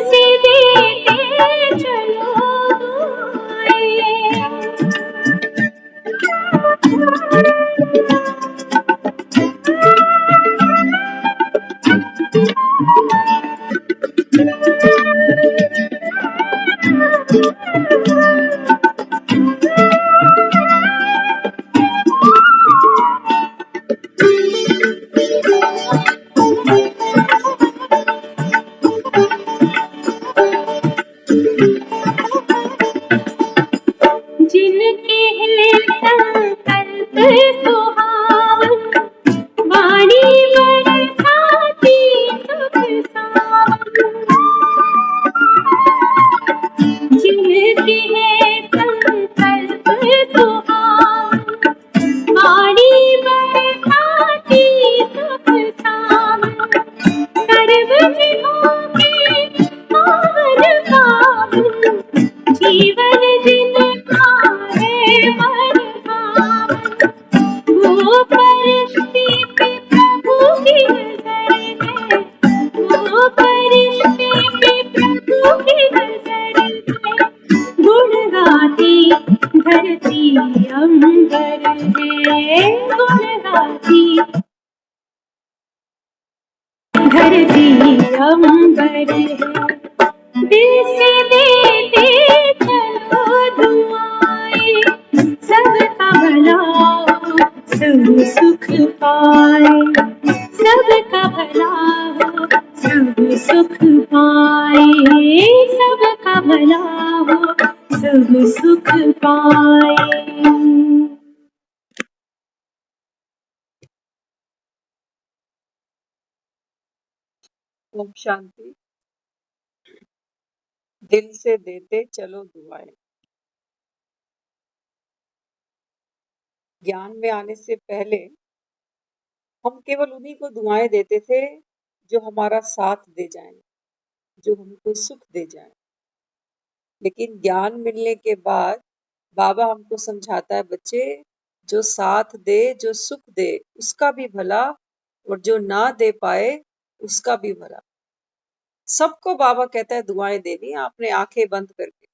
से देते चलो जिनके हैं संकल्प सुहावन, वाणी बरसाती सुख सावन। जिनके हैं संकल्प सुहावन, वाणी बरसाती सुख सावन। सर्व जीवों के पावन पावन, जीवन जिनका है मन भावन। वो परिश्री पे प्रभु की नजर है, वो परिश्री पे प्रभु की नजर है। गुण गाती धरती अंबर है, गुण गाती धरती अंबर है। दिल से देते चलो दुआएं, सबका भला हो सब सुख पाए। सबका भला हो सब सुख पाए, सबका भला हो सब सुख पाए। ओम शांति। दिल से देते चलो दुआएं। ज्ञान में आने से पहले हम केवल उन्हीं को दुआएं देते थे जो हमारा साथ दे जाएं, जो हमको सुख दे जाएं। लेकिन ज्ञान मिलने के बाद बाबा हमको समझाता है, बच्चे जो साथ दे, जो सुख दे उसका भी भला, और जो ना दे पाए उसका भी भला। सबको बाबा कहता है दुआएं देनी, आपने आंखें बंद करके,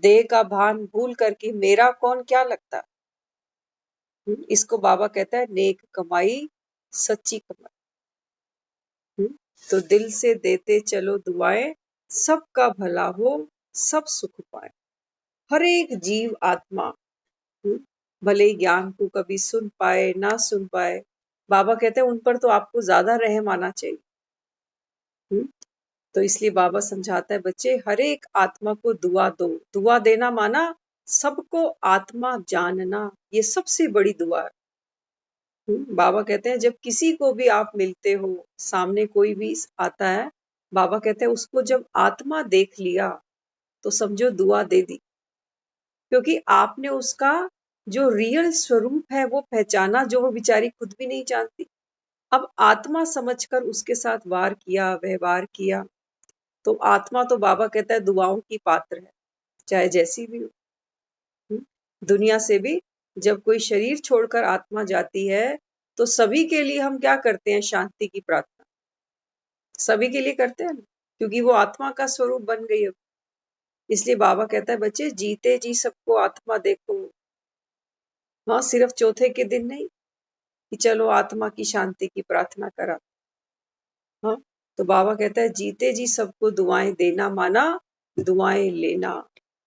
देह का भान भूल करके मेरा कौन क्या लगता। इसको बाबा कहता है नेक कमाई, सच्ची कमाई। तो दिल से देते चलो दुआएं, सबका भला हो सब सुख पाए। हर एक जीव आत्मा भले ही ज्ञान को कभी सुन पाए ना सुन पाए, बाबा कहते हैं उन पर तो आपको ज्यादा रहम आना चाहिए। तो इसलिए बाबा समझाता है, बच्चे हर एक आत्मा को दुआ दो। दुआ देना माना सबको आत्मा जानना, ये सबसे बड़ी दुआ है। बाबा कहते हैं जब किसी को भी आप मिलते हो, सामने कोई भी आता है, बाबा कहते हैं उसको जब आत्मा देख लिया तो समझो दुआ दे दी, क्योंकि आपने उसका जो रियल स्वरूप है वो पहचाना, जो वो बेचारी खुद भी नहीं जानती। अब आत्मा समझकर उसके साथ वार किया, व्यवहार किया, तो आत्मा तो बाबा कहता है दुआओं की पात्र है, चाहे जैसी भी हो। दुनिया से भी जब कोई शरीर छोड़कर आत्मा जाती है तो सभी के लिए हम क्या करते हैं, शांति की प्रार्थना सभी के लिए करते हैं, क्योंकि वो आत्मा का स्वरूप बन गई है। इसलिए बाबा कहता है बच्चे जीते जी सबको आत्मा देखो। हाँ, सिर्फ चौथे के दिन नहीं कि चलो आत्मा की शांति की प्रार्थना करा। हाँ, तो बाबा कहता है जीते जी सबको दुआएं देना माना दुआएं लेना,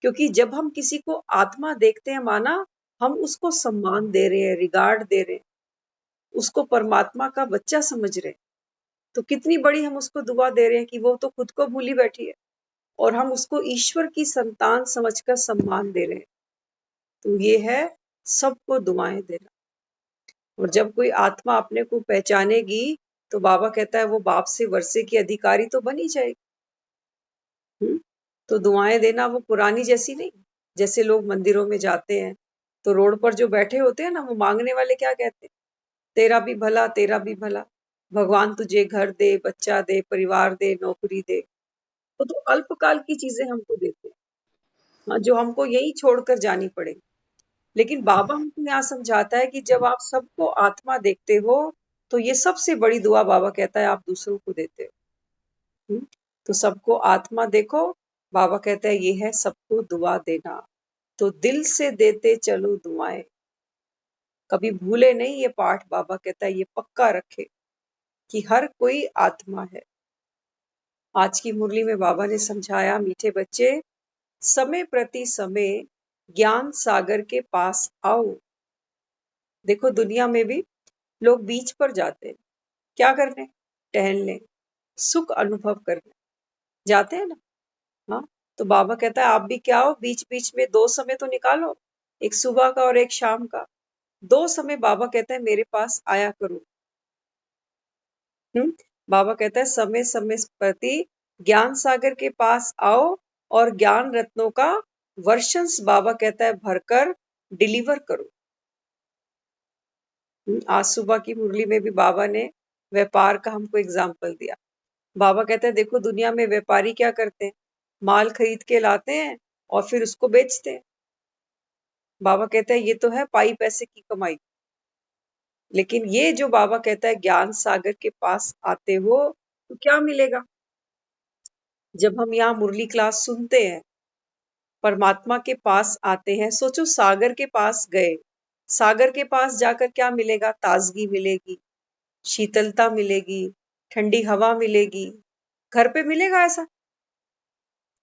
क्योंकि जब हम किसी को आत्मा देखते हैं माना हम उसको सम्मान दे रहे हैं, रिगार्ड दे रहे हैं, उसको परमात्मा का बच्चा समझ रहे हैं। तो कितनी बड़ी हम उसको दुआ दे रहे हैं कि वो तो खुद को भूली बैठी है और हम उसको ईश्वर की संतान समझकर सम्मान दे रहे हैं। तो ये है सबको दुआएं देना। और जब कोई आत्मा अपने को पहचानेगी तो बाबा कहता है वो बाप से वर्षे की अधिकारी तो बनी जाएगी। तो दुआएं देना वो पुरानी जैसी नहीं, जैसे लोग मंदिरों में जाते हैं तो रोड पर जो बैठे होते हैं ना, वो मांगने वाले क्या कहते हैं, तेरा भी भला तेरा भी भला, भगवान तुझे घर दे, बच्चा दे, परिवार दे, नौकरी दे। तो अल्पकाल की चीजें हमको देते हैं, हाँ, जो हमको यही छोड़कर जानी पड़ेगी। लेकिन बाबा हमको यहाँ समझाता है कि जब आप सबको आत्मा देखते हो तो ये सबसे बड़ी दुआ बाबा कहता है आप दूसरों को देते हो। तो सबको आत्मा देखो, बाबा कहता है ये है सबको दुआ देना। तो दिल से देते चलो दुआएं, कभी भूले नहीं ये पाठ। बाबा कहता है ये पक्का रखे कि हर कोई आत्मा है। आज की मुरली में बाबा ने समझाया, मीठे बच्चे, समय प्रति समय ज्ञान सागर के पास आओ। देखो दुनिया में भी लोग बीच पर जाते हैं, क्या करने? टहलने, सुख अनुभव करने जाते हैं ना। हाँ, तो बाबा कहता है आप भी क्या हो, बीच बीच में 2 समय तो निकालो, एक सुबह का और एक शाम का। 2 समय बाबा कहता है मेरे पास आया करो। बाबा कहता है समय समय प्रति ज्ञान सागर के पास आओ और ज्ञान रत्नों का वर्षंस बाबा कहता है भरकर डिलीवर करो। आज सुबह की मुरली में भी बाबा ने व्यापार का हमको एग्जाम्पल दिया। बाबा कहते हैं देखो दुनिया में व्यापारी क्या करते हैं, माल खरीद के लाते हैं और फिर उसको बेचते हैं। बाबा कहते हैं ये तो है पाई पैसे की कमाई। लेकिन ये जो बाबा कहता है ज्ञान सागर के पास आते हो तो क्या मिलेगा? जब हम यहाँ मुरली क्लास सुनते हैं, परमात्मा के पास आते हैं, सोचो सागर के पास गए, सागर के पास जाकर क्या मिलेगा? ताजगी मिलेगी, शीतलता मिलेगी, ठंडी हवा मिलेगी। घर पे मिलेगा ऐसा?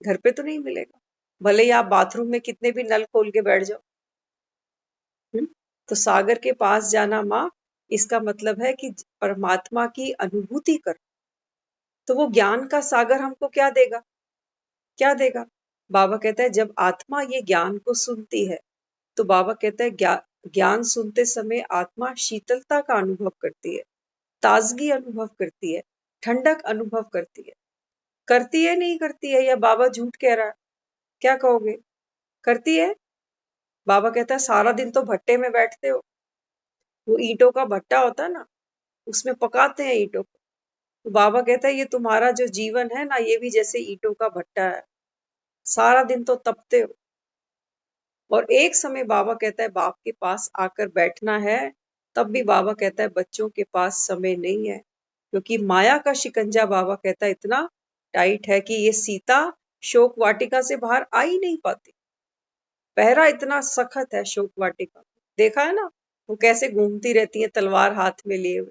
घर पे तो नहीं मिलेगा, भले ही आप बाथरूम में कितने भी नल खोल के बैठ जाओ। तो सागर के पास जाना माँ, इसका मतलब है कि परमात्मा की अनुभूति कर। तो वो ज्ञान का सागर हमको क्या देगा? क्या देगा? बाबा कहता है जब आत्मा ये ज्ञान को सुनती है तो बाबा कहता है ज्ञान सुनते समय आत्मा शीतलता का अनुभव करती है, ताजगी अनुभव करती है, ठंडक अनुभव करती है। करती है नहीं करती है, या बाबा झूठ कह रहा है? क्या कहोगे? करती है। बाबा कहता है सारा दिन तो भट्टे में बैठते हो, वो ईंटों का भट्टा होता है ना, उसमें पकाते हैं ईंटों को। तो बाबा कहता है ये तुम्हारा जो जीवन है ना, ये भी जैसे ईंटों का भट्टा है, सारा दिन तो तपते हो। और एक समय बाबा कहता है बाप के पास आकर बैठना है, तब भी बाबा कहता है बच्चों के पास समय नहीं है, क्योंकि माया का शिकंजा बाबा कहता है इतना टाइट है कि ये सीता शोक वाटिका से बाहर आ ही नहीं पाती। पहरा इतना सख्त है शोक वाटिका, देखा है ना, वो कैसे घूमती रहती है तलवार हाथ में लिए हुए।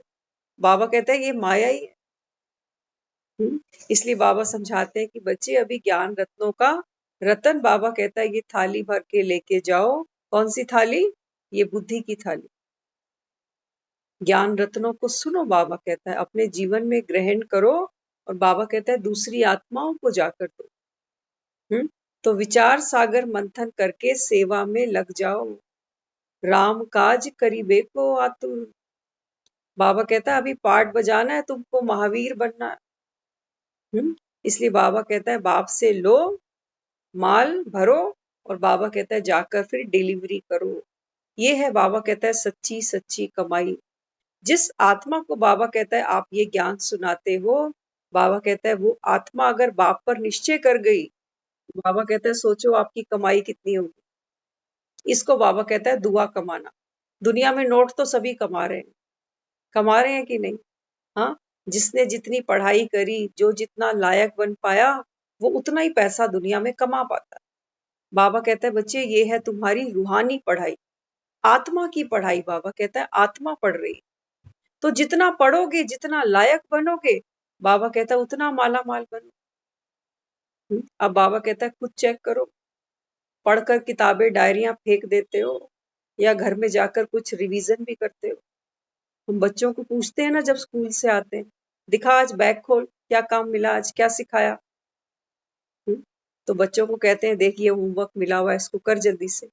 बाबा कहता है ये माया ही है। इसलिए बाबा समझाते हैं कि बच्चे अभी ज्ञान रत्नों का रतन, बाबा कहता है ये थाली भर के लेके जाओ। कौन सी थाली? ये बुद्धि की थाली। ज्ञान रत्नों को सुनो, बाबा कहता है अपने जीवन में ग्रहण करो, और बाबा कहता है दूसरी आत्माओं को जाकर दो। तो विचार सागर मंथन करके सेवा में लग जाओ, राम काज करीबे को आतुर। बाबा कहता है अभी पाठ बजाना है तुमको, महावीर बनना है। इसलिए बाबा कहता है बाप से लो, माल भरो, और बाबा कहता है जाकर फिर डिलीवरी करो। ये है बाबा कहता है सच्ची सच्ची कमाई। जिस आत्मा को बाबा कहता है आप ये ज्ञान सुनाते हो, बाबा कहता है वो आत्मा अगर बाप पर निश्चय कर गई, बाबा कहता है सोचो आपकी कमाई कितनी होगी। इसको बाबा कहता है दुआ कमाना। दुनिया में नोट तो सभी कमा रहे हैं, कमा रहे हैं कि नहीं? हाँ, जिसने जितनी पढ़ाई करी, जो जितना लायक बन पाया, वो उतना ही पैसा दुनिया में कमा पाता है। बाबा कहता है बच्चे ये है तुम्हारी रूहानी पढ़ाई, आत्मा की पढ़ाई। बाबा कहता है आत्मा पढ़ रही है, तो जितना पढ़ोगे, जितना लायक बनोगे, बाबा कहता है उतना माला माल बनो। अब बाबा कहता है खुद चेक करो, पढ़कर किताबें डायरियां फेंक देते हो या घर में जाकर कुछ रिवीजन भी करते हो? हम बच्चों को पूछते हैं ना जब स्कूल से आते हैं, दिखा आज बैग खोल, क्या काम मिला, आज क्या सिखाया? तो बच्चों को कहते हैं देखिए होमवर्क मिला हुआ है, इसको कर जल्दी से,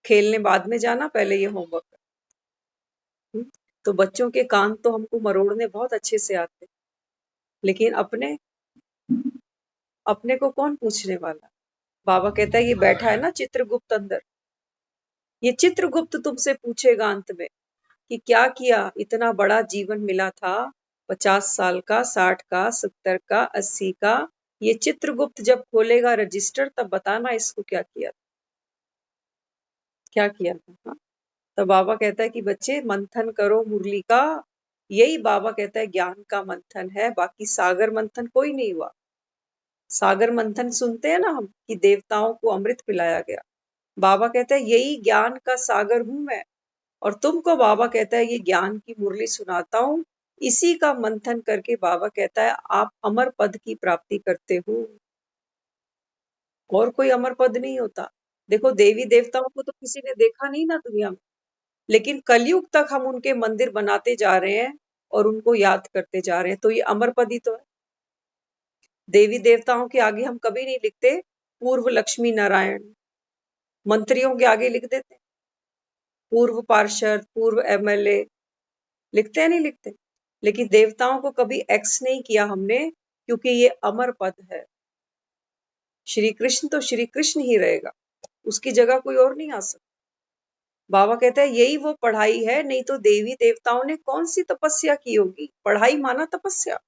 खेलने बाद में जाना, पहले ये होमवर्क कर। तो बच्चों के कान तो हमको मरोड़ने बहुत अच्छे से आते, लेकिन अपने अपने को कौन पूछने वाला? बाबा कहता है ये बैठा है ना चित्रगुप्त अंदर, ये चित्रगुप्त तुमसे पूछेगा अंत में कि क्या किया, इतना बड़ा जीवन मिला था, 50 साल का, 60 का, 70 का, 80 का। ये चित्रगुप्त जब खोलेगा रजिस्टर, तब बताना इसको क्या किया, क्या किया था। हाँ? तो बाबा कहता है कि बच्चे मंथन करो मुरली का, यही बाबा कहता है ज्ञान का मंथन है, बाकी सागर मंथन कोई नहीं हुआ। सागर मंथन सुनते हैं ना हम कि देवताओं को अमृत पिलाया गया। बाबा कहता है यही ज्ञान का सागर हूं मैं, और तुमको बाबा कहता है ये ज्ञान की मुरली सुनाता हूं। इसी का मंथन करके बाबा कहता है आप अमर पद की प्राप्ति करते हो, और कोई अमर पद नहीं होता। देखो देवी देवताओं को तो किसी ने देखा नहीं ना दुनिया में, लेकिन कलयुग तक हम उनके मंदिर बनाते जा रहे हैं और उनको याद करते जा रहे हैं, तो ये अमर पद ही तो है। देवी देवताओं के आगे हम कभी नहीं लिखते पूर्व लक्ष्मी नारायण, मंत्रियों के आगे लिख देते पूर्व पार्षद, पूर्व एमएलए, लिखते हैं नहीं लिखते। लेकिन देवताओं को कभी एक्स नहीं किया हमने, क्योंकि ये अमर पद है। श्री कृष्ण तो श्री कृष्ण ही रहेगा, उसकी जगह कोई और नहीं आ सकता। बाबा कहता है यही वो पढ़ाई है, नहीं तो देवी देवताओं ने कौन सी तपस्या की होगी। पढ़ाई माना तपस्या।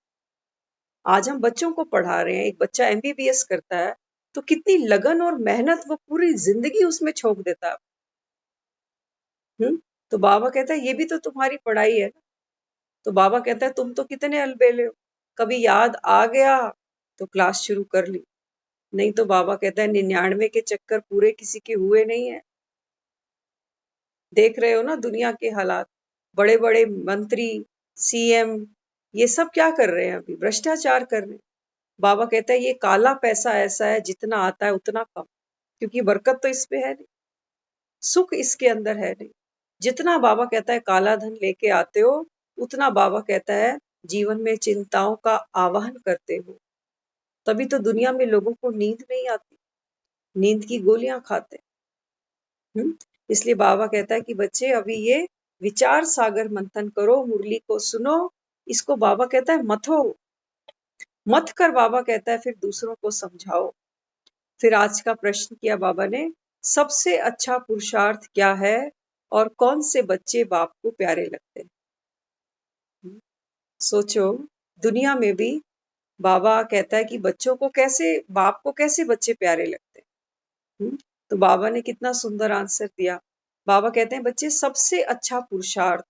आज हम बच्चों को पढ़ा रहे हैं, एक बच्चा एमबीबीएस करता है तो कितनी लगन और मेहनत, वो पूरी जिंदगी उसमें झोंक देता है। तो बाबा कहता है ये भी तो तुम्हारी पढ़ाई है ना। तो बाबा कहता है तुम तो कितने अलबेले हो, कभी याद आ गया तो क्लास शुरू कर ली, नहीं तो बाबा कहता है 99 के चक्कर पूरे किसी के हुए नहीं है। देख रहे हो ना दुनिया के हालात, बड़े बड़े मंत्री, सीएम, ये सब क्या कर रहे हैं, अभी भ्रष्टाचार कर रहे हैं। बाबा कहता है ये काला पैसा ऐसा है, जितना आता है उतना कम, क्योंकि बरकत तो इसमें है नहीं, सुख इसके अंदर है नहीं। जितना बाबा कहता है काला धन लेके आते हो, उतना बाबा कहता है जीवन में चिंताओं का आवाहन करते हो। तभी तो दुनिया में लोगों को नींद नहीं आती, नींद की गोलियां खाते हैं। इसलिए बाबा कहता है कि बच्चे अभी ये विचार सागर मंथन करो, मुरली को सुनो। इसको बाबा कहता है मथो, मत कर बाबा कहता है फिर दूसरों को समझाओ। फिर आज का प्रश्न किया बाबा ने, सबसे अच्छा पुरुषार्थ क्या है और कौन से बच्चे बाप को प्यारे लगते हैं। सोचो, दुनिया में भी बाबा कहता है कि बच्चों को कैसे, बाप को कैसे बच्चे प्यारे लगते हैं। तो बाबा ने कितना सुंदर आंसर दिया। बाबा कहते हैं बच्चे सबसे अच्छा पुरुषार्थ,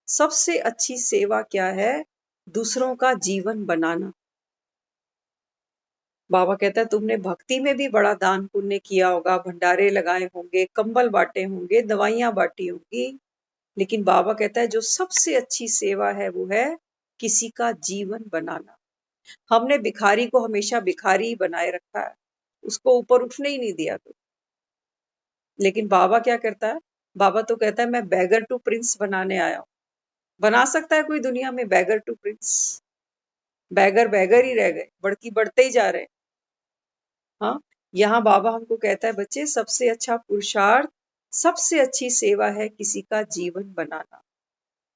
सबसे अच्छी सेवा क्या है, दूसरों का जीवन बनाना। बाबा कहता है तुमने भक्ति में भी बड़ा दान पुण्य किया होगा, भंडारे लगाए होंगे, कंबल बांटे होंगे, दवाइयां बांटी होंगी, लेकिन बाबा कहता है जो सबसे अच्छी सेवा है वो है किसी का जीवन बनाना। हमने भिखारी को हमेशा भिखारी ही बनाए रखा है, उसको ऊपर उठने ही नहीं दिया। तो लेकिन बाबा क्या करता है, बाबा तो कहता है मैं बैगर टू प्रिंस बनाने आया हूं। बना सकता है कोई दुनिया में beggar to prince? Beggar beggar ही रह गए, बढ़ते ही जा रहे हैं। हाँ, यहाँ बाबा हमको कहता है बच्चे सबसे अच्छा पुरुषार्थ, सबसे अच्छी सेवा है किसी का जीवन बनाना।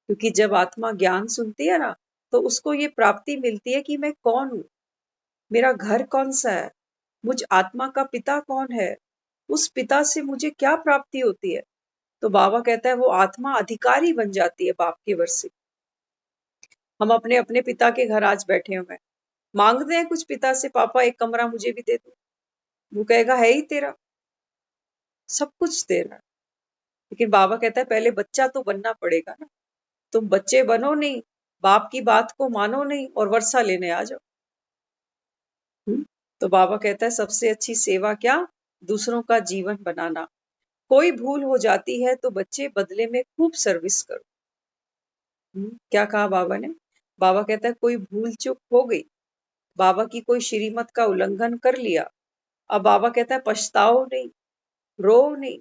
क्योंकि जब आत्मा ज्ञान सुनती है ना, तो उसको ये प्राप्ति मिलती है कि मैं कौन हूँ, मेरा घर कौन सा है, मुझ आत्मा का पिता कौन है, उस पिता से मुझे क्या प्राप्ति होती है। तो बाबा कहता है वो आत्मा अधिकारी बन जाती है बाप के वर्ष से। हम अपने अपने पिता के घर आज बैठे हुए हैं, मांगते हैं कुछ पिता से, पापा एक कमरा मुझे भी दे दो। वो कहेगा है ही तेरा, सब कुछ तेरा। लेकिन बाबा कहता है पहले बच्चा तो बनना पड़ेगा ना। तुम बच्चे बनो नहीं, बाप की बात को मानो नहीं और वर्षा लेने आ जाओ। तो बाबा कहता है सबसे अच्छी सेवा क्या, दूसरों का जीवन बनाना। कोई भूल हो जाती है तो बच्चे बदले में खूब सर्विस करो। क्या कहा बाबा ने? बाबा कहता है कोई भूल चूक हो गई, बाबा की कोई श्रीमत का उल्लंघन कर लिया, अब बाबा कहता है पछताओ नहीं, रो नहीं,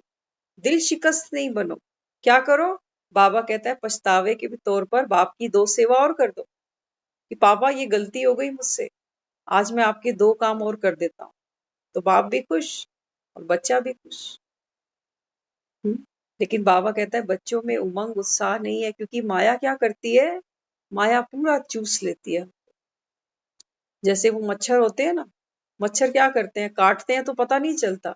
दिल शिकस्त नहीं बनो। क्या करो? बाबा कहता है पछतावे के तौर पर बाप की 2 सेवा और कर दो, कि पापा ये गलती हो गई मुझसे, आज मैं आपके 2 काम और कर देता हूँ। तो बाप भी खुश और बच्चा भी खुश। लेकिन बाबा कहता है बच्चों में उमंग उत्साह नहीं है, क्योंकि माया क्या करती है, माया पूरा चूस लेती है। जैसे वो मच्छर होते हैं ना, मच्छर क्या करते हैं, काटते हैं तो पता नहीं चलता,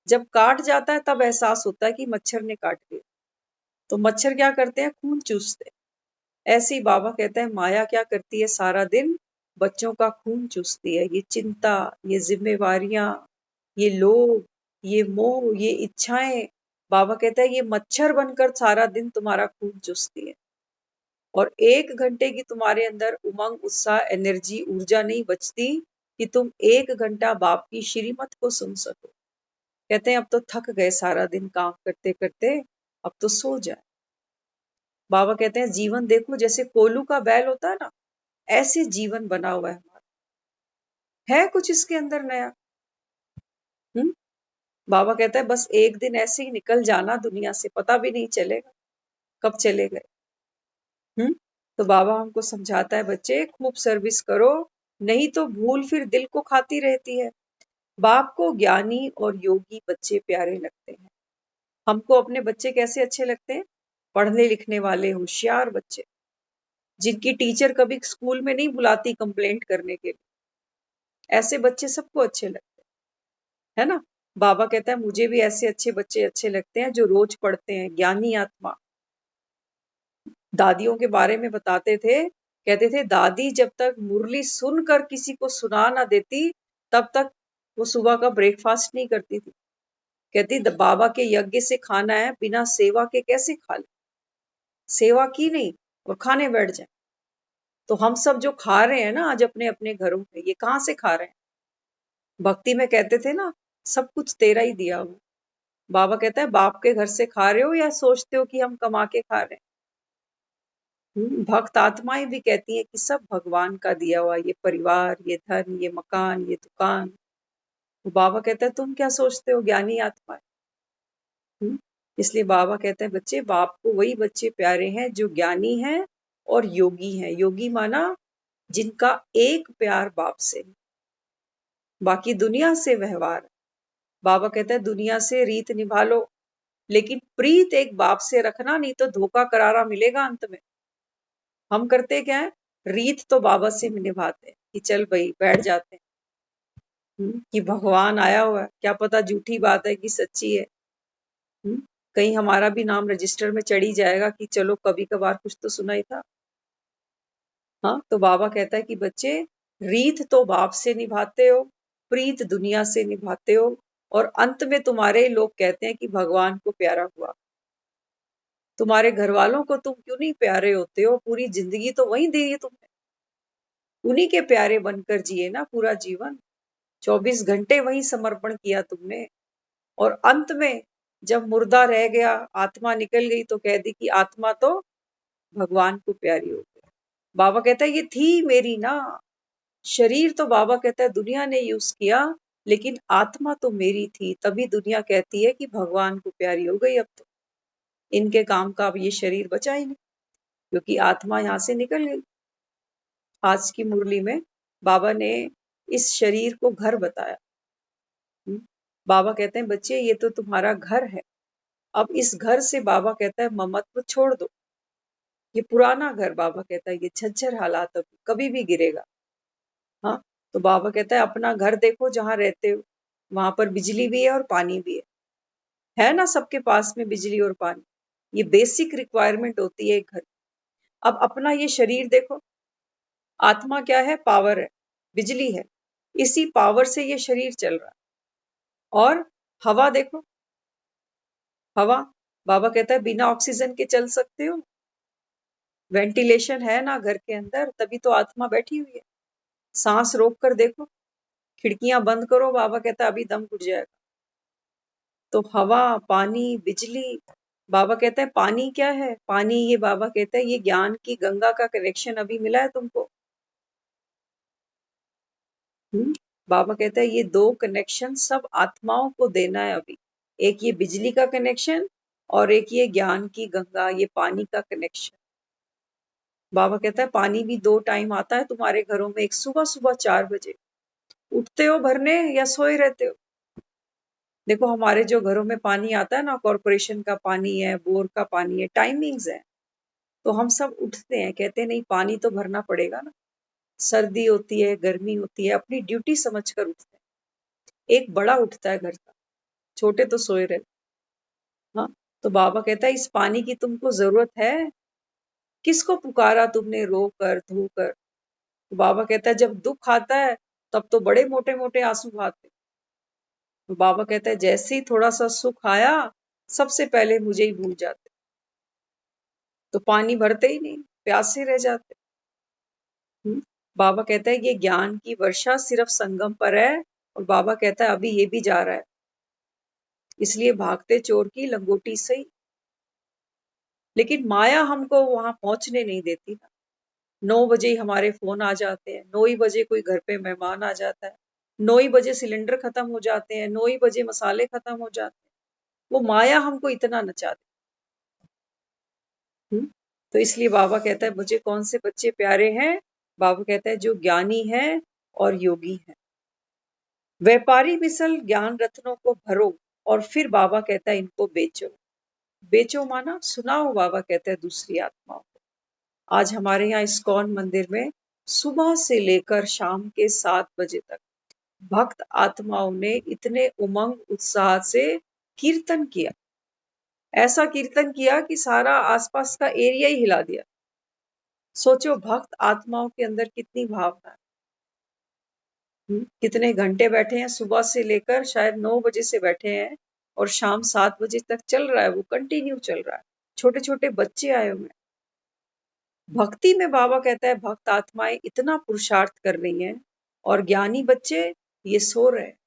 जब काट जाता है तब एहसास होता है कि मच्छर ने काट दिया। तो मच्छर क्या करते हैं, खून चूसते हैं। ऐसे ही बाबा कहता है माया क्या करती है, सारा दिन बच्चों का खून चूसती है। ये चिंता, ये जिम्मेवारियां, ये लोभ, ये मोह, ये इच्छाएं, बाबा कहता है ये मच्छर बनकर सारा दिन तुम्हारा खून चूसती है। और 1 घंटे की तुम्हारे अंदर उमंग उत्साह एनर्जी ऊर्जा नहीं बचती, कि तुम 1 घंटा बाप की श्रीमत को सुन सको। कहते हैं अब तो थक गए सारा दिन काम करते करते, अब तो सो जाए। बाबा कहते हैं जीवन देखो जैसे कोलू का बैल होता है ना, ऐसे जीवन बना हुआ है हमारा। है कुछ इसके अंदर नया? हम्म बाबा कहता है बस एक दिन ऐसे ही निकल जाना दुनिया से, पता भी नहीं चलेगा कब चले गए। तो बाबा हमको समझाता है बच्चे खूब सर्विस करो, नहीं तो भूल फिर दिल को खाती रहती है। बाप को ज्ञानी और योगी बच्चे प्यारे लगते हैं। हमको अपने बच्चे कैसे अच्छे लगते हैं? पढ़ने लिखने वाले होशियार बच्चे, जिनकी टीचर कभी स्कूल में नहीं बुलाती कंप्लेंट करने के लिए। ऐसे बच्चे सबको अच्छे लगते हैं, है ना? बाबा कहता है मुझे भी ऐसे अच्छे बच्चे अच्छे लगते हैं जो रोज पढ़ते हैं, ज्ञानी आत्मा। दादियों के बारे में बताते थे, कहते थे दादी जब तक मुरली सुनकर किसी को सुना ना देती तब तक वो सुबह का ब्रेकफास्ट नहीं करती थी। कहती बाबा के यज्ञ से खाना है, बिना सेवा के कैसे खा ले? सेवा की नहीं और खाने बैठ जाए। तो हम सब जो खा रहे हैं ना आज अपने अपने घरों में, ये कहाँ से खा रहे हैं? भक्ति में कहते थे ना, सब कुछ तेरा ही दिया हुआ। बाबा कहता है बाप के घर से खा रहे हो या सोचते हो कि हम कमा के खा रहे हैं? भक्त आत्माएं भी कहती हैं कि सब भगवान का दिया हुआ, ये परिवार, ये धन, ये मकान, ये दुकान। तो बाबा कहता है तुम क्या सोचते हो ज्ञानी आत्मा? इसलिए बाबा कहते हैं बच्चे बाप को वही बच्चे प्यारे हैं जो ज्ञानी हैं और योगी हैं। योगी माना जिनका एक प्यार बाप से, बाकी दुनिया से व्यवहार। बाबा कहता है दुनिया से रीत निभा लो, लेकिन प्रीत एक बाप से रखना, नहीं तो धोखा करारा मिलेगा अंत में। हम करते क्या है, रीत तो बाबा से निभाते हैं कि चल भाई बैठ जाते हैं, कि भगवान आया हुआ है, क्या पता झूठी बात है कि सच्ची है। कहीं हमारा भी नाम रजिस्टर में चढ़ ही जाएगा कि चलो कभी कभार कुछ तो सुना ही था। हाँ, तो बाबा कहता है कि बच्चे रीत तो बाप से निभाते हो, प्रीत दुनिया से निभाते हो, और अंत में तुम्हारे लोग कहते हैं कि भगवान को प्यारा हुआ। तुम्हारे घर वालों को तुम क्यों नहीं प्यारे होते हो? पूरी जिंदगी तो वही दी है तुमने, उन्हीं के प्यारे बनकर जिए ना पूरा जीवन। 24 घंटे वही समर्पण किया तुमने, और अंत में जब मुर्दा रह गया, आत्मा निकल गई, तो कह दी कि आत्मा तो भगवान को प्यारी हो गई। बाबा कहता है ये थी मेरी ना, शरीर तो बाबा कहता है दुनिया ने यूज किया, लेकिन आत्मा तो मेरी थी। तभी दुनिया कहती है कि भगवान को प्यारी हो गई। अब तो इनके काम का अब ये शरीर बचा ही नहीं, क्योंकि आत्मा यहाँ से निकल गई। आज की मुरली में बाबा ने इस शरीर को घर बताया। बाबा कहते हैं बच्चे ये तो तुम्हारा घर है, अब इस घर से बाबा कहता है ममत्व छोड़ दो। ये पुराना घर, बाबा कहता है ये झज्जर हालात, अब कभी भी गिरेगा। हाँ, तो बाबा कहता है अपना घर देखो जहां रहते हो, वहां पर बिजली भी है और पानी भी है ना? सबके पास में बिजली और पानी, ये बेसिक रिक्वायरमेंट होती है एक घर। अब अपना ये शरीर देखो, आत्मा क्या है? पावर है, बिजली है, इसी पावर से ये शरीर चल रहा है। और हवा देखो, हवा, बाबा कहता है बिना ऑक्सीजन के चल सकते हो? वेंटिलेशन है ना घर के अंदर, तभी तो आत्मा बैठी हुई है। सांस रोक कर देखो, खिड़कियां बंद करो, बाबा कहता है अभी दम घुट जाएगा। तो हवा, पानी, बिजली, बाबा कहता है पानी क्या है? पानी, ये बाबा कहता है ये ज्ञान की गंगा का कनेक्शन अभी मिला है तुमको। बाबा कहता है ये 2 कनेक्शन सब आत्माओं को देना है अभी। एक ये बिजली का कनेक्शन और एक ये ज्ञान की गंगा, ये पानी का कनेक्शन। बाबा कहता है पानी भी 2 टाइम आता है तुम्हारे घरों में, एक सुबह सुबह 4 बजे। उठते हो भरने या सोए रहते हो? देखो हमारे जो घरों में पानी आता है ना, कॉरपोरेशन का पानी है, बोर का पानी है, टाइमिंग्स है, तो हम सब उठते हैं, कहते हैं नहीं पानी तो भरना पड़ेगा ना। सर्दी होती है, गर्मी होती है, अपनी ड्यूटी समझकर उठते हैं। एक बड़ा उठता है घर का, छोटे तो सोए रहते। हाँ, तो बाबा कहता है इस पानी की तुमको जरूरत है? किसको पुकारा तुमने रो कर धो कर? तो बाबा कहता है जब दुख आता है तब तो बड़े मोटे मोटे आंसू बहाते। तो बाबा कहता है जैसे ही थोड़ा सा सुख आया, सबसे पहले मुझे ही भूल जाते, तो पानी भरते ही नहीं, प्यासे रह जाते। बाबा कहता है ये ज्ञान की वर्षा सिर्फ संगम पर है, और बाबा कहता है अभी ये भी जा रहा है, इसलिए भागते चोर की लंगोटी सही। लेकिन माया हमको वहां पहुंचने नहीं देती ना। 9 बजे ही हमारे फोन आ जाते हैं, 9 ही बजे कोई घर पे मेहमान आ जाता है, 9 ही बजे सिलेंडर खत्म हो जाते हैं, 9 ही बजे मसाले खत्म हो जाते हैं। वो माया हमको इतना नचा दे। तो इसलिए बाबा कहता है मुझे कौन से बच्चे प्यारे हैं? बाबा कहता है जो ज्ञानी है और योगी है। व्यापारी मिसल ज्ञान रत्नों को भरो, और फिर बाबा कहता है इनको बेचो। बेचो माना सुनाओ, बाबा कहता है दूसरी आत्माओं को। आज हमारे यहाँ इस्कॉन मंदिर में सुबह से लेकर शाम के 7 बजे तक भक्त आत्माओं ने इतने उमंग उत्साह से कीर्तन किया, ऐसा कीर्तन किया कि सारा आसपास का एरिया ही हिला दिया। सोचो भक्त आत्माओं के अंदर कितनी भावना है। कितने घंटे बैठे हैं, सुबह से लेकर शायद 9 बजे से बैठे हैं और शाम 7 बजे तक चल रहा है, वो कंटिन्यू चल रहा है। छोटे छोटे बच्चे आए हुए हैं। भक्ति में बाबा कहता है भक्त आत्माएं इतना पुरुषार्थ कर रही हैं, और ज्ञानी बच्चे ये सो रहे हैं।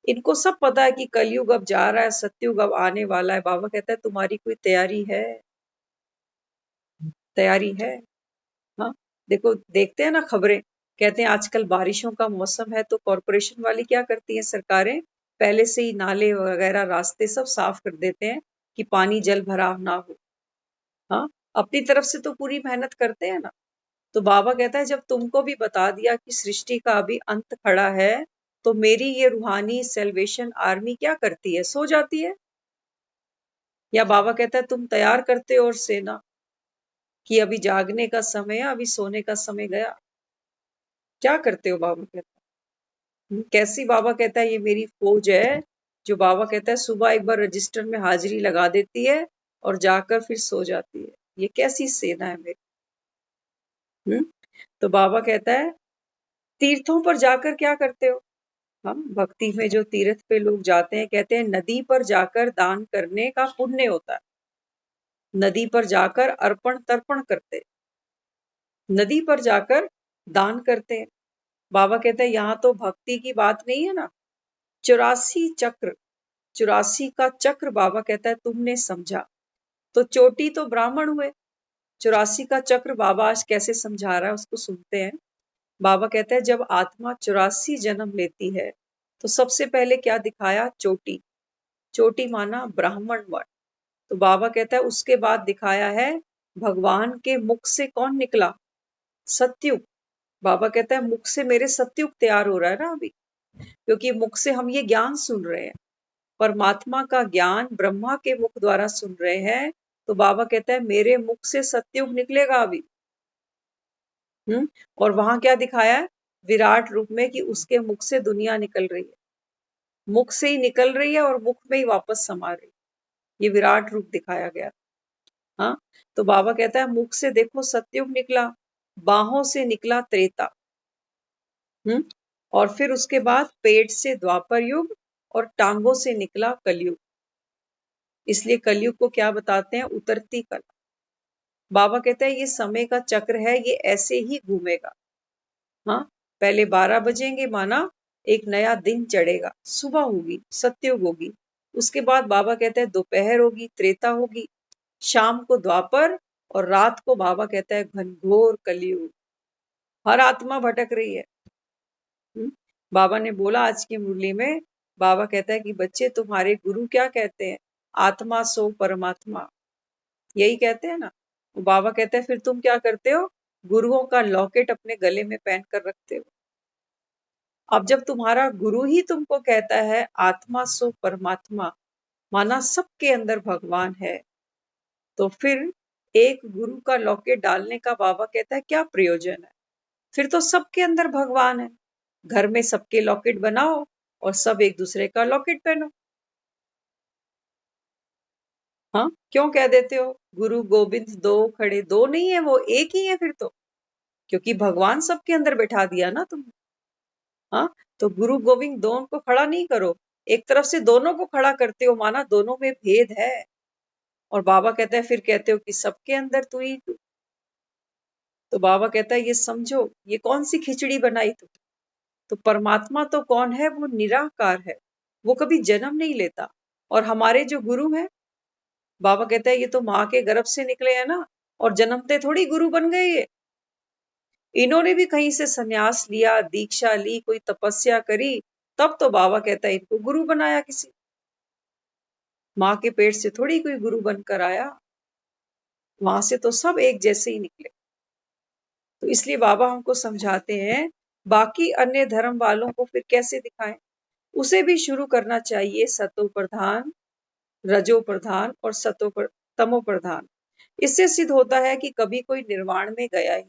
इनको सब पता है कि कलयुग अब जा रहा है, सत्युग अब आने वाला है। बाबा कहता है तुम्हारी कोई तैयारी है? तैयारी है? हाँ, देखो देखते हैं ना खबरें, कहते हैं आजकल बारिशों का मौसम है, तो कॉरपोरेशन वाली क्या करती है, सरकारें पहले से ही नाले वगैरह रास्ते सब साफ कर देते हैं कि पानी जल भराव ना हो। हाँ, अपनी तरफ से तो पूरी मेहनत करते हैं ना। तो बाबा कहता है जब तुमको भी बता दिया कि सृष्टि का अभी अंत खड़ा है, तो मेरी ये रूहानी सेल्वेशन आर्मी क्या करती है? सो जाती है। या बाबा कहता है तुम तैयार करते हो और सेना कि अभी जागने का समय है, अभी सोने का समय गया। क्या करते हो? बाबा कहता है कैसी? बाबा कहता है ये मेरी फौज है, जो बाबा कहता है सुबह एक बार रजिस्टर में हाजिरी लगा देती है और जाकर फिर सो जाती है। ये कैसी सेना है मेरी। तो बाबा कहता है तीर्थों पर जाकर क्या करते हो? हम भक्ति में जो तीर्थ पे लोग जाते हैं, कहते हैं नदी पर जाकर दान करने का पुण्य होता है। नदी पर जाकर अर्पण तर्पण करते, नदी पर जाकर दान करते हैं। बाबा कहते हैं यहाँ तो भक्ति की बात नहीं है ना। 84 चक्र, 84 का चक्र बाबा कहता है तुमने समझा तो चोटी तो ब्राह्मण हुए। 84 का चक्र बाबा आज कैसे समझा रहा है उसको सुनते हैं। बाबा कहता है जब आत्मा 84 जन्म लेती है, तो सबसे पहले क्या दिखाया? चोटी। चोटी माना ब्राह्मण वर्ण। तो बाबा कहता है उसके बाद दिखाया है भगवान के मुख से कौन निकला? सत्युग। बाबा कहता है मुख से मेरे सत्युग तैयार हो रहा है ना अभी, क्योंकि मुख से हम ये ज्ञान सुन रहे हैं, परमात्मा का ज्ञान ब्रह्मा के मुख द्वारा सुन रहे हैं। तो बाबा कहता है मेरे मुख से सत्युग निकलेगा अभी। और वहां क्या दिखाया है? विराट रूप में कि उसके मुख से दुनिया निकल रही है, मुख से ही निकल रही है और मुख में ही वापस समा रही है। ये विराट रूप दिखाया गया। हाँ, तो बाबा कहता है मुख से देखो सत्युग निकला, बाहों से निकला त्रेता, और फिर उसके बाद पेट से द्वापर युग, और टांगों से निकला कलयुग। इसलिए कलयुग को क्या बताते हैं? उतरती कला। बाबा कहता है ये समय का चक्र है, ये ऐसे ही घूमेगा। हाँ, पहले 12 बजेंगे माना एक नया दिन चढ़ेगा, सुबह होगी, सत्युग होगी। उसके बाद बाबा कहता है दोपहर होगी, त्रेता होगी, शाम को द्वापर, और रात को बाबा कहता है घनघोर कलयुग। हर आत्मा भटक रही है। बाबा ने बोला आज की मुरली में, बाबा कहता है कि बच्चे तुम्हारे गुरु क्या कहते हैं? आत्मा सो परमात्मा, यही कहते हैं ना। वो बाबा कहते हैं फिर तुम क्या करते हो? गुरुओं का लॉकेट अपने गले में पहन कर रखते हो। अब जब तुम्हारा गुरु ही तुमको कहता है आत्मा सो परमात्मा, माना सबके अंदर भगवान है, तो फिर एक गुरु का लॉकेट डालने का बाबा कहता है क्या प्रयोजन है? फिर तो सबके अंदर भगवान है। घर में सबके लॉकेट बनाओ और सब एक दूसरे का लॉकेट पहनो। हाँ, क्यों कह देते हो गुरु गोविंद दो खड़े? दो नहीं है, वो एक ही है फिर तो, क्योंकि भगवान सबके अंदर बैठा दिया ना तुम। हाँ, तो गुरु गोविंद दोनों को खड़ा नहीं करो, एक तरफ से दोनों को खड़ा करते हो, माना दोनों में भेद है। और बाबा कहता है फिर कहते हो कि सबके अंदर तू ही तू। तो बाबा कहता है ये समझो, ये कौन सी खिचड़ी बनाई तुम। तो परमात्मा तो कौन है, वो निराकार है, वो कभी जन्म नहीं लेता। और हमारे जो गुरु हैं, बाबा कहता है ये तो माँ के गर्भ से निकले हैं ना, और जन्मते थोड़ी गुरु बन गए ये। इन्होंने भी कहीं से संन्यास लिया, दीक्षा ली, कोई तपस्या करी, तब तो बाबा कहता है इनको गुरु बनाया किसी। माँ के पेट से थोड़ी कोई गुरु बनकर आया, वहां से तो सब एक जैसे ही निकले। तो इसलिए बाबा हमको समझाते हैं, बाकी अन्य धर्म वालों को फिर कैसे दिखाएं। उसे भी शुरू करना चाहिए सतो प्रधान, रजो प्रधान और तमो प्रधान। इससे सिद्ध होता है कि कभी कोई निर्वाण में गया ही।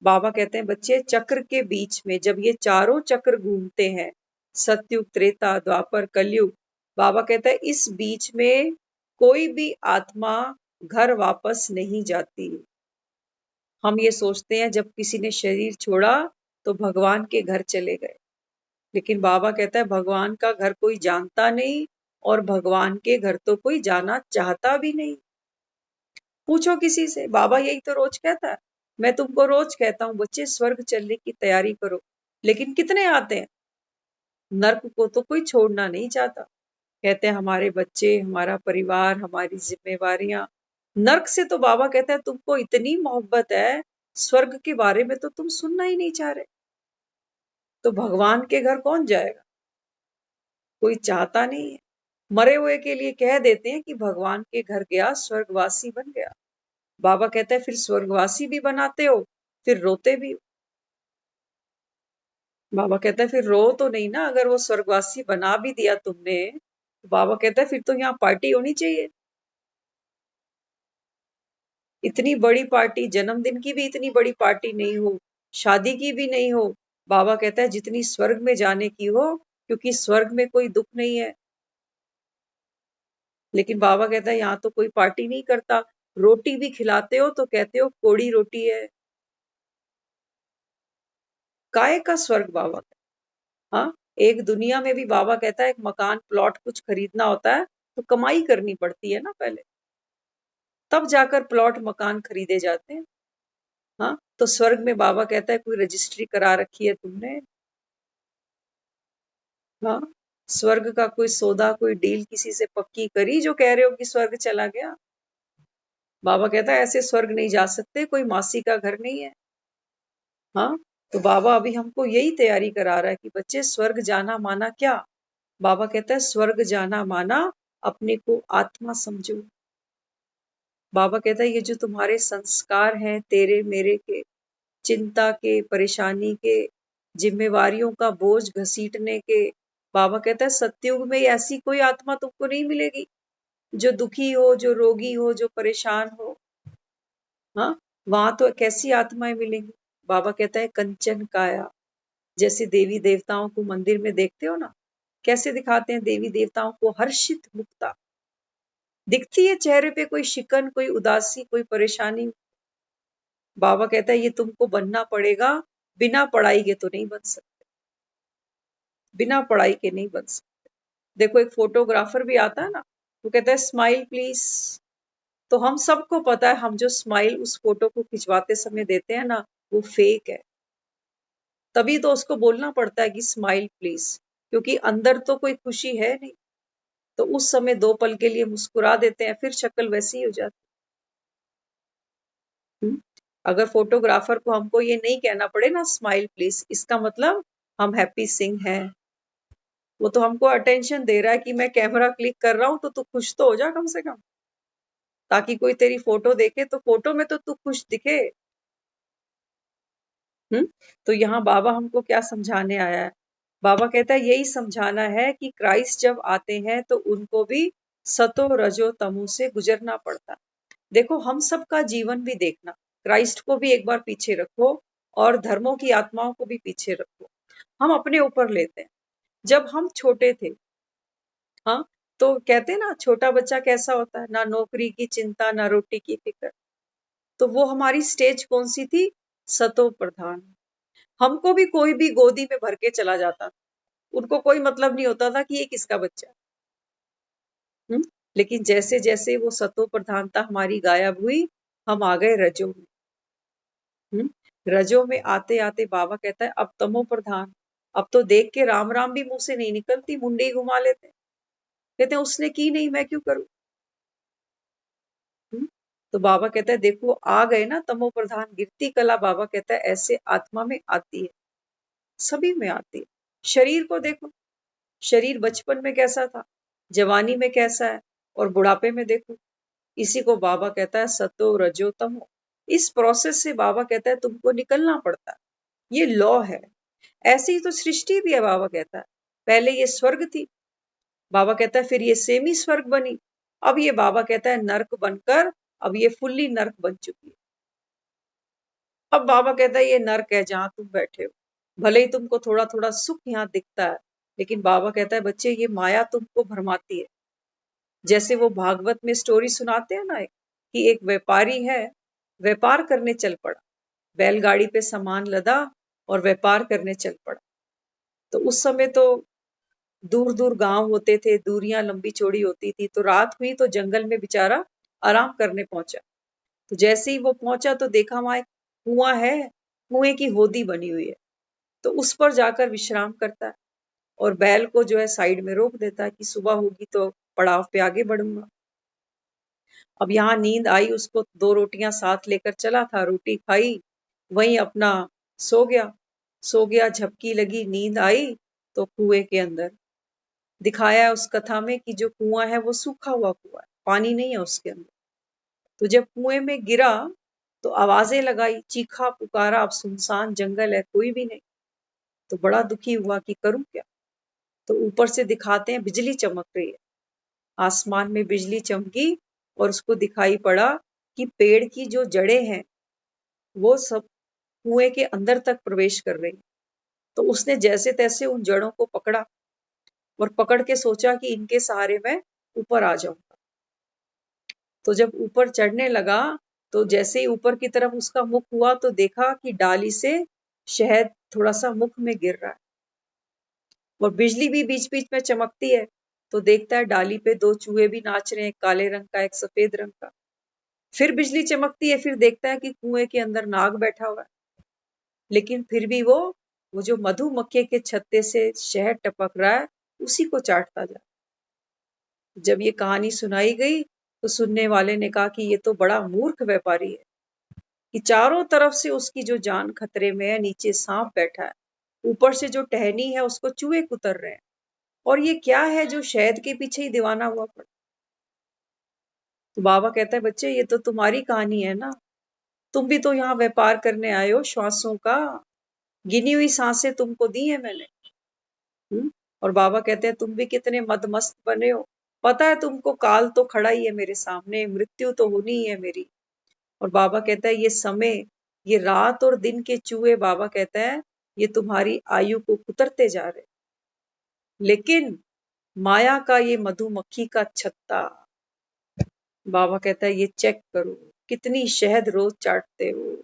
बाबा कहते हैं बच्चे, चक्र के बीच में जब ये चारों चक्र घूमते हैं, सतयुग, त्रेता, द्वापर, कलयुग, बाबा कहता है इस बीच में कोई भी आत्मा घर वापस नहीं जाती। हम ये सोचते हैं जब किसी ने शरीर छोड़ा तो भगवान के घर चले गए, लेकिन बाबा कहता है भगवान का घर कोई जानता नहीं, और भगवान के घर तो कोई जाना चाहता भी नहीं। पूछो किसी से, बाबा यही तो रोज कहता है। मैं तुमको रोज कहता हूँ बच्चे, स्वर्ग चलने की तैयारी करो, लेकिन कितने आते हैं? नर्क को तो कोई छोड़ना नहीं चाहता। कहते हैं हमारे बच्चे, हमारा परिवार, हमारी जिम्मेवारियां। नर्क से तो बाबा कहता है तुमको इतनी मोहब्बत है, स्वर्ग के बारे में तो तुम सुनना ही नहीं चाह रहे। तो भगवान के घर कौन जाएगा? कोई चाहता नहीं है। मरे हुए के लिए कह देते हैं कि भगवान के घर गया, स्वर्गवासी बन गया। बाबा कहता है फिर स्वर्गवासी भी बनाते हो, फिर रोते भी हो। बाबा कहता है फिर रो तो नहीं ना, अगर वो स्वर्गवासी बना भी दिया तुमने, तो बाबा कहता है फिर तो यहाँ पार्टी होनी चाहिए। इतनी बड़ी पार्टी, जन्मदिन की भी इतनी बड़ी पार्टी नहीं हो, शादी की भी नहीं हो। बाबा कहता है जितनी स्वर्ग में जाने की हो, क्योंकि स्वर्ग में कोई दुख नहीं है। लेकिन बाबा कहता है यहाँ तो कोई पार्टी नहीं करता। रोटी भी खिलाते हो तो कहते हो कोड़ी रोटी है। काय का स्वर्ग बाबा कहता है। हाँ, एक दुनिया में भी बाबा कहता है एक मकान प्लॉट कुछ खरीदना होता है तो कमाई करनी पड़ती है ना पहले, तब जाकर प्लॉट मकान खरीदे जाते हैं। हाँ, तो स्वर्ग में बाबा कहता है कोई रजिस्ट्री करा रखी है तुमने? हाँ, स्वर्ग का कोई सौदा, कोई डील किसी से पक्की करी जो कह रहे हो कि स्वर्ग चला गया? बाबा कहता है ऐसे स्वर्ग नहीं जा सकते, कोई मासी का घर नहीं है। हाँ, तो बाबा अभी हमको यही तैयारी करा रहा है कि बच्चे स्वर्ग जाना माना क्या? बाबा कहता है स्वर्ग जाना माना अपने को आत्मा समझो। बाबा कहता है ये जो तुम्हारे संस्कार हैं तेरे मेरे के, चिंता के, परेशानी के, जिम्मेवारियों का बोझ घसीटने के, बाबा कहता है सतयुग में ऐसी कोई आत्मा तुमको नहीं मिलेगी जो दुखी हो, जो रोगी हो, जो परेशान हो। हाँ, वहां तो कैसी आत्माएं मिलेंगी? बाबा कहता है कंचन काया। जैसे देवी देवताओं को मंदिर में देखते हो ना, कैसे दिखाते हैं देवी देवताओं को? हर्षित मुक्ता दिखती है चेहरे पे, कोई शिकन, कोई उदासी, कोई परेशानी। बाबा कहता है ये तुमको बनना पड़ेगा, बिना पढ़ाई के तो नहीं बन सकते, बिना पढ़ाई के नहीं बन सकते। देखो एक फोटोग्राफर भी आता है ना, वो कहता है स्माइल प्लीज। तो हम सबको पता है हम जो स्माइल उस फोटो को खिंचवाते समय देते हैं ना, वो फेक है। तभी तो उसको बोलना पड़ता है कि स्माइल प्लीज, क्योंकि अंदर तो कोई खुशी है नहीं। तो उस समय 2 पल के लिए मुस्कुरा देते हैं, फिर शक्ल वैसी ही हो जाती है। अगर फोटोग्राफर को हमको ये नहीं कहना पड़े ना स्माइल प्लीज, इसका मतलब हम हैप्पी सिंह हैं। वो तो हमको अटेंशन दे रहा है कि मैं कैमरा क्लिक कर रहा हूं तो तू खुश तो हो जा कम से कम, ताकि कोई तेरी फोटो देखे तो फोटो में तो तू खुश दिखे। तो यहाँ बाबा हमको क्या समझाने आया है? बाबा कहता है यही समझाना है कि क्राइस्ट जब आते हैं तो उनको भी सतो रजो तमो से गुजरना पड़ता है। देखो हम सबका जीवन भी देखना, क्राइस्ट को भी एक बार पीछे रखो और धर्मों की आत्माओं को भी पीछे रखो। हम अपने ऊपर लेते हैं। जब हम छोटे थे, हाँ, तो कहते हैं ना छोटा बच्चा कैसा होता है, ना नौकरी की चिंता, ना रोटी की फिक्र। तो वो हमारी स्टेज कौन सी थी? सतो प्रधान। हमको भी कोई भी गोदी में भर के चला जाता, उनको कोई मतलब नहीं होता था कि ये किसका बच्चा है। लेकिन जैसे जैसे वो सतो प्रधानता हमारी गायब हुई, हम आ गए रजो में। रजो में आते आते बाबा कहता है अब तमो प्रधान, अब तो देख के राम राम भी मुंह से नहीं निकलती, मुंडे ही घुमा लेते। कहते हैं उसने की नहीं, मैं क्यों करूं। तो बाबा कहता है देखो आ गए ना तमो प्रधान, गिरती कला बाबा कहता है ऐसे आत्मा में आती है, सभी में आती है। शरीर को देखो, शरीर बचपन में कैसा था, जवानी में कैसा है, और बुढ़ापे में देखो। इसी को बाबा कहता है सतो रजो तमो। इस प्रोसेस से बाबा कहता है तुमको निकलना पड़ता है, ये लॉ है। ऐसे ही तो सृष्टि भी है, बाबा कहता है पहले ये स्वर्ग थी, बाबा कहता है फिर ये सेमी स्वर्ग बनी, अब ये बाबा कहता है नर्क बनकर अब ये फुल्ली नर्क बन चुकी है। अब बाबा कहता है ये नर्क है जहां तुम बैठे हो, भले ही तुमको थोड़ा थोड़ा सुख यहाँ दिखता है, लेकिन बाबा कहता है बच्चे ये माया तुमको भरमाती है। जैसे वो भागवत में स्टोरी सुनाते हैं ना, कि एक व्यापारी है, व्यापार करने चल पड़ा, बैलगाड़ी पे सामान लदा और व्यापार करने चल पड़ा। तो उस समय तो दूर दूर गांव होते थे, दूरियां लंबी चौड़ी होती थी, तो रात हुई तो जंगल में बेचारा आराम करने पहुंचा। तो जैसे ही वो पहुंचा तो देखा वहां एक कुआं है, कुएं की होदी बनी हुई है, तो उस पर जाकर विश्राम करता है और बैल को जो है साइड में रोक देता है कि सुबह होगी तो पड़ाव पे आगे बढ़ूंगा। अब यहाँ नींद आई उसको, 2 रोटियां साथ लेकर चला था, रोटी खाई, वहीं अपना सो गया। सो गया, झपकी लगी, नींद आई तो कुएं के अंदर दिखाया है उस कथा में कि जो कुआं है वो सूखा हुआ कुआं है, पानी नहीं है उसके अंदर। तो जब कुएं में गिरा तो आवाजें लगाई, चीखा पुकारा, अब सुनसान जंगल है, कोई भी नहीं। तो बड़ा दुखी हुआ कि करूं क्या। तो ऊपर से दिखाते हैं बिजली चमक रही है, आसमान में बिजली चमकी और उसको दिखाई पड़ा कि पेड़ की जो जड़ें हैं वो सब कुएं के अंदर तक प्रवेश कर रही। तो उसने जैसे तैसे उन जड़ों को पकड़ा और पकड़ के सोचा कि इनके सहारे मैं ऊपर आ जाऊंगा। तो जब ऊपर चढ़ने लगा तो जैसे ही ऊपर की तरफ उसका मुख हुआ तो देखा कि डाली से शहद थोड़ा सा मुख में गिर रहा है और बिजली भी बीच बीच में चमकती है। तो देखता है डाली पे 2 चूहे भी नाच रहे हैं, एक काले रंग का एक सफेद रंग का। फिर बिजली चमकती है, फिर देखता है कि कुएं के अंदर नाग बैठा हुआ है, लेकिन फिर भी वो जो मधुमक्खी के छत्ते से शहद टपक रहा है उसी को चाटता जा। जब ये कहानी सुनाई गई तो सुनने वाले ने कहा कि ये तो बड़ा मूर्ख व्यापारी है कि चारों तरफ से उसकी जो जान खतरे में है, नीचे सांप बैठा है, ऊपर से जो टहनी है उसको चूहे कुतर रहे हैं, और ये क्या है जो शहद के पीछे ही दीवाना हुआ पड़ा। तो बाबा कहता है बच्चे ये तो तुम्हारी कहानी है ना, तुम भी तो यहाँ व्यापार करने आए हो श्वासों का, गिनी हुई सांसें तुमको दी है मैंने। और बाबा कहते हैं तुम भी कितने मदमस्त बने हो, पता है तुमको काल तो खड़ा ही है मेरे सामने, मृत्यु तो होनी ही है मेरी। और बाबा कहता है ये समय, ये रात और दिन के चूहे, बाबा कहता है ये तुम्हारी आयु को कुतरते जा रहे, लेकिन माया का ये मधुमक्खी का छत्ता, बाबा कहता है ये चेक करो कितनी शहद रोज चाटते हो।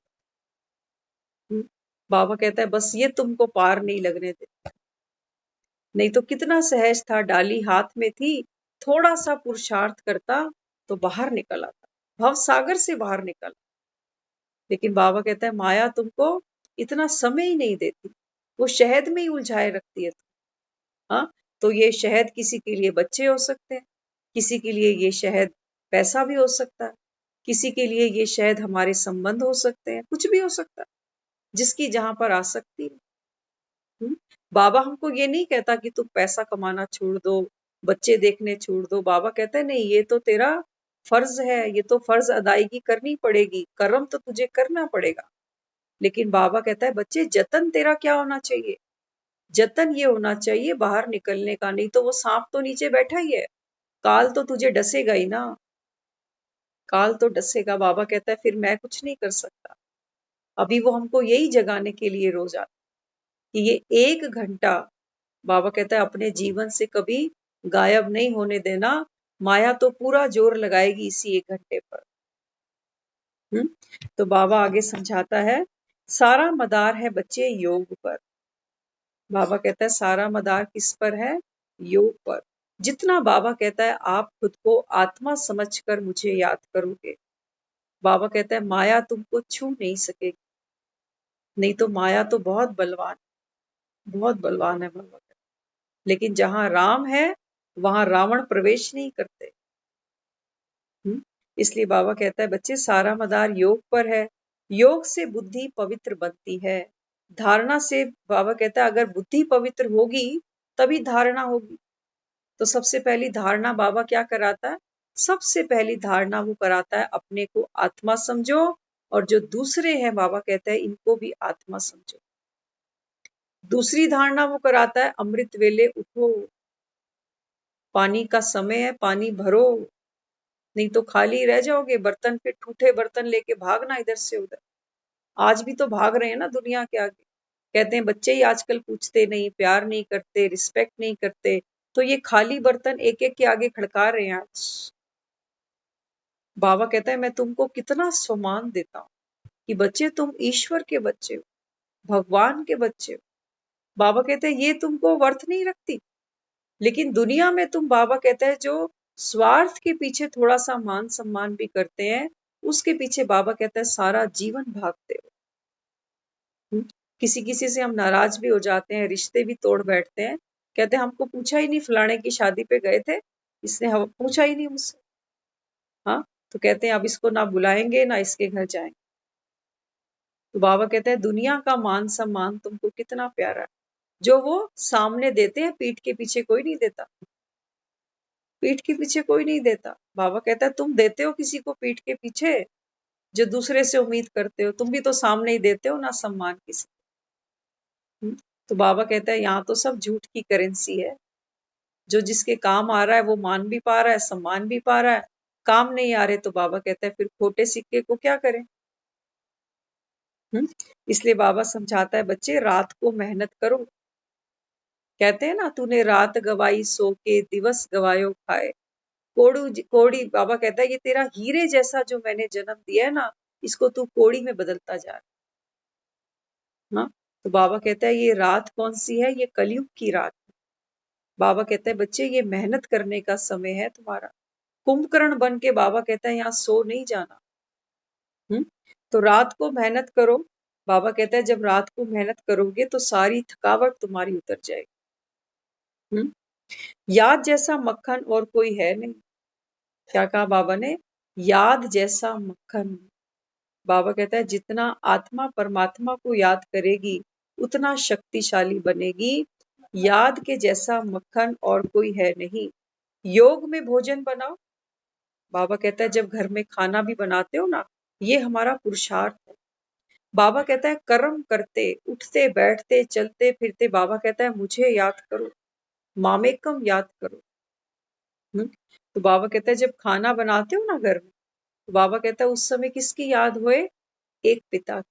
बाबा कहता है बस ये तुमको पार नहीं लगने दे, नहीं तो कितना सहज था, डाली हाथ में थी, थोड़ा सा पुरुषार्थ करता तो बाहर निकल आता, भव सागर से बाहर निकल। लेकिन बाबा कहता है माया तुमको इतना समय ही नहीं देती, वो शहद में ही उलझाए रखती है। हाँ, तो ये शहद किसी के लिए बच्चे हो सकते हैं, किसी के लिए ये शहद पैसा भी हो सकता है, किसी के लिए ये शहद हमारे संबंध हो सकते हैं, कुछ भी हो सकता है, जिसकी जहां पर आसक्ति है। बाबा हमको ये नहीं कहता कि तुम पैसा कमाना छोड़ दो, बच्चे देखने छोड़ दो। बाबा कहता है नहीं, ये तो तेरा फर्ज है, ये तो फर्ज अदायगी करनी पड़ेगी, कर्म तो तुझे करना पड़ेगा। लेकिन बाबा कहता है बच्चे जतन तेरा क्या होना चाहिए, जतन ये होना चाहिए बाहर निकलने का, नहीं तो वो सांप तो नीचे बैठा ही है, काल तो तुझे डसेगा ही ना, काल तो डसेगा। बाबा कहता है फिर मैं कुछ नहीं कर सकता। अभी वो हमको यही जगाने के लिए रोज आता कि ये 1 घंटा, बाबा कहता है अपने जीवन से कभी गायब नहीं होने देना, माया तो पूरा जोर लगाएगी इसी 1 घंटे पर। तो बाबा आगे समझाता है सारा मदार है बच्चे योग पर। बाबा कहता है सारा मदार किस पर है, योग पर। जितना बाबा कहता है आप खुद को आत्मा समझकर मुझे याद करोगे, बाबा कहता है माया तुमको छू नहीं सकेगी, नहीं तो माया तो बहुत बलवान है बाबा। लेकिन जहां राम है वहां रावण प्रवेश नहीं करते। इसलिए बाबा कहता है बच्चे सारा मदार योग पर है। योग से बुद्धि पवित्र बनती है। धारणा से बाबा कहता है अगर बुद्धि पवित्र होगी तभी धारणा होगी। तो सबसे पहली धारणा बाबा क्या कराता है? सबसे पहली धारणा वो कराता है अपने को आत्मा समझो, और जो दूसरे हैं बाबा कहता है इनको भी आत्मा समझो। दूसरी धारणा वो कराता है अमृत वेले उठो, पानी का समय है, पानी भरो, नहीं तो खाली रह जाओगे। बर्तन पे ठूठे बर्तन लेके भागना इधर से उधर। आज भी तो भाग रहे हैं ना दुनिया के आगे। कहते हैं बच्चे ही आजकल पूछते नहीं, प्यार नहीं करते, रिस्पेक्ट नहीं करते, तो ये खाली बर्तन एक एक के आगे खड़का रहे हैं आज। बाबा कहता है मैं तुमको कितना सम्मान देता हूं कि बच्चे तुम ईश्वर के बच्चे हो, भगवान के बच्चे हो। बाबा कहते हैं ये तुमको वर्थ नहीं रखती, लेकिन दुनिया में तुम बाबा कहते हैं जो स्वार्थ के पीछे थोड़ा सा मान सम्मान भी करते हैं, उसके पीछे बाबा कहता है सारा जीवन भागते हो। किसी किसी से हम नाराज भी हो जाते हैं, रिश्ते भी तोड़ बैठते हैं, कहते हैं हमको पूछा ही नहीं, फलाने की शादी पे गए थे, इसने हम पूछा ही नहीं मुझसे। हाँ, तो कहते हैं अब इसको ना बुलाएंगे ना इसके घर जाएंगे। तो बाबा कहते हैं दुनिया का मान सम्मान तुमको कितना प्यारा है, जो वो सामने देते हैं, पीठ के पीछे कोई नहीं देता। पीठ के पीछे कोई नहीं देता। बाबा कहता है तुम देते हो किसी को पीठ के पीछे, जो दूसरे से उम्मीद करते हो, तुम भी तो सामने ही देते हो ना सम्मान किसी को। तो बाबा कहता है यहाँ तो सब झूठ की करेंसी है। जो जिसके काम आ रहा है वो मान भी पा रहा है, सम्मान भी पा रहा है। काम नहीं आ रहे तो बाबा कहता है फिर खोटे सिक्के को क्या करें। इसलिए बाबा समझाता है बच्चे रात को मेहनत करो। कहते हैं ना तूने रात गवाई सो के दिवस गवायो खाए। कोड़ी बाबा कहता है ये तेरा हीरे जैसा जो मैंने जन्म दिया है ना, इसको तू कोड़ी में बदलता जा रहा है। तो बाबा कहता है ये रात कौन सी है? ये कलयुग की रात। बाबा कहता है बच्चे ये मेहनत करने का समय है तुम्हारा। कुंभकर्ण बन के बाबा कहता है यहाँ सो नहीं जाना। तो रात को मेहनत करो। बाबा कहता है जब रात को मेहनत करोगे तो सारी थकावट तुम्हारी उतर जाएगी। याद जैसा मक्खन और कोई है नहीं। क्या कहा बाबा ने? याद जैसा मक्खन। बाबा कहता है जितना आत्मा परमात्मा को याद करेगी उतना शक्तिशाली बनेगी। याद के जैसा मक्खन और कोई है नहीं। योग में भोजन बनाओ। बाबा कहता है जब घर में खाना भी बनाते हो ना, ये हमारा पुरुषार्थ है। बाबा कहता है कर्म करते, उठते बैठते चलते फिरते, बाबा कहता है मुझे याद करो, मामेकम याद करो। तो बाबा कहता है जब खाना बनाते हो ना घर में, तो बाबा कहता है उस समय किसकी याद होए? एक पिता की।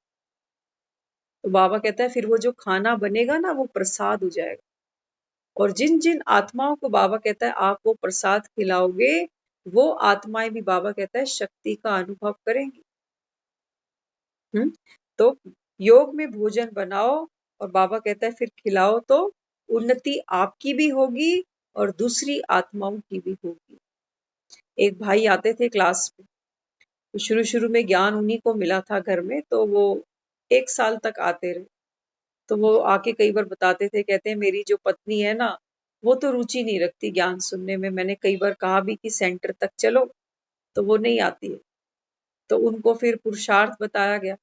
तो बाबा कहता है फिर वो जो खाना बनेगा ना वो प्रसाद हो जाएगा। और जिन जिन आत्माओं को बाबा कहता है आप वो प्रसाद खिलाओगे, वो आत्माएं भी बाबा कहता है शक्ति का अनुभव करेंगी। तो योग में भोजन बनाओ और बाबा कहता है फिर खिलाओ, तो उन्नति आपकी भी होगी और दूसरी आत्माओं की भी होगी। एक भाई आते थे क्लास में, तो शुरू शुरू में ज्ञान उन्हीं को मिला था घर में, तो वो 1 साल तक आते रहे। तो वो आके कई बार बताते थे, कहते हैं मेरी जो पत्नी है ना, वो तो रुचि नहीं रखती ज्ञान सुनने में। मैंने कई बार कहा भी कि सेंटर तक चलो, तो वो नहीं आती है। तो उनको फिर पुरुषार्थ बताया गया।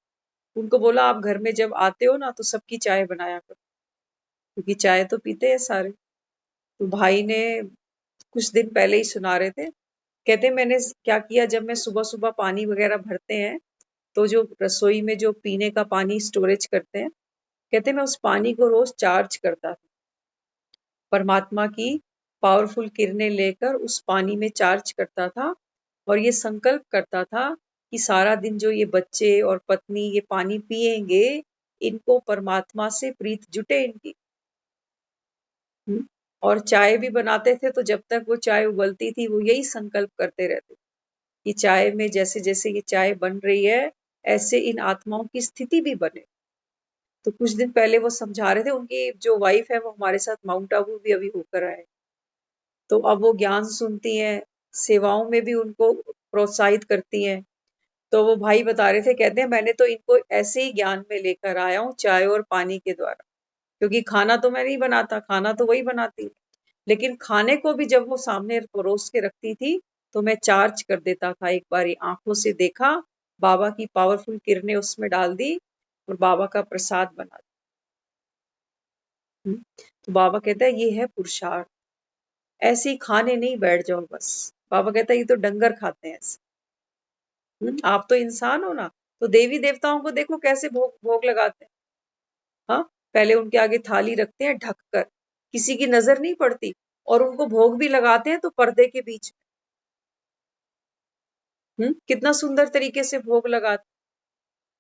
उनको बोला आप घर में जब आते हो ना तो सबकी चाय बनाया करो, क्योंकि चाय तो पीते हैं सारे। तो भाई ने कुछ दिन पहले ही सुना रहे थे, कहते मैंने क्या किया, जब मैं सुबह सुबह पानी वगैरह भरते हैं तो जो रसोई में जो पीने का पानी स्टोरेज करते हैं, कहते मैं उस पानी को रोज चार्ज करता था। परमात्मा की पावरफुल किरणें लेकर उस पानी में चार्ज करता था, और ये संकल्प करता था कि सारा दिन जो ये बच्चे और पत्नी ये पानी पिएंगे, इनको परमात्मा से प्रीत जुटे इनकी। और चाय भी बनाते थे तो जब तक वो चाय उबलती थी वो यही संकल्प करते रहते कि चाय में जैसे जैसे ये चाय बन रही है ऐसे इन आत्माओं की स्थिति भी बने। तो कुछ दिन पहले वो समझा रहे थे, उनकी जो वाइफ है वो हमारे साथ माउंट आबू भी अभी होकर आए। तो अब वो ज्ञान सुनती हैं, सेवाओं में भी उनको प्रोत्साहित करती हैं। तो वो भाई बता रहे थे, कहते हैं मैंने तो इनको ऐसे ही ज्ञान में लेकर आया हूँ, चाय और पानी के द्वारा, क्योंकि खाना तो मैं नहीं बनाता, खाना तो वही बनाती है। लेकिन खाने को भी जब वो सामने परोस के रखती थी तो मैं चार्ज कर देता था। एक बारी आंखों से देखा, बाबा की पावरफुल किरणें उसमें डाल दी और बाबा का प्रसाद बना दिया। तो बाबा कहता है ये है पुरुषार्थ, ऐसे ही खाने नहीं बैठ जाओ बस। बाबा कहता है ये तो डंगर खाते हैं ऐसे। आप तो इंसान हो ना, तो देवी देवताओं को देखो कैसे भोग भोग लगाते हैं। हाँ, पहले उनके आगे थाली रखते हैं ढककर, किसी की नजर नहीं पड़ती, और उनको भोग भी लगाते हैं तो पर्दे के बीच में। कितना सुंदर तरीके से भोग लगाते,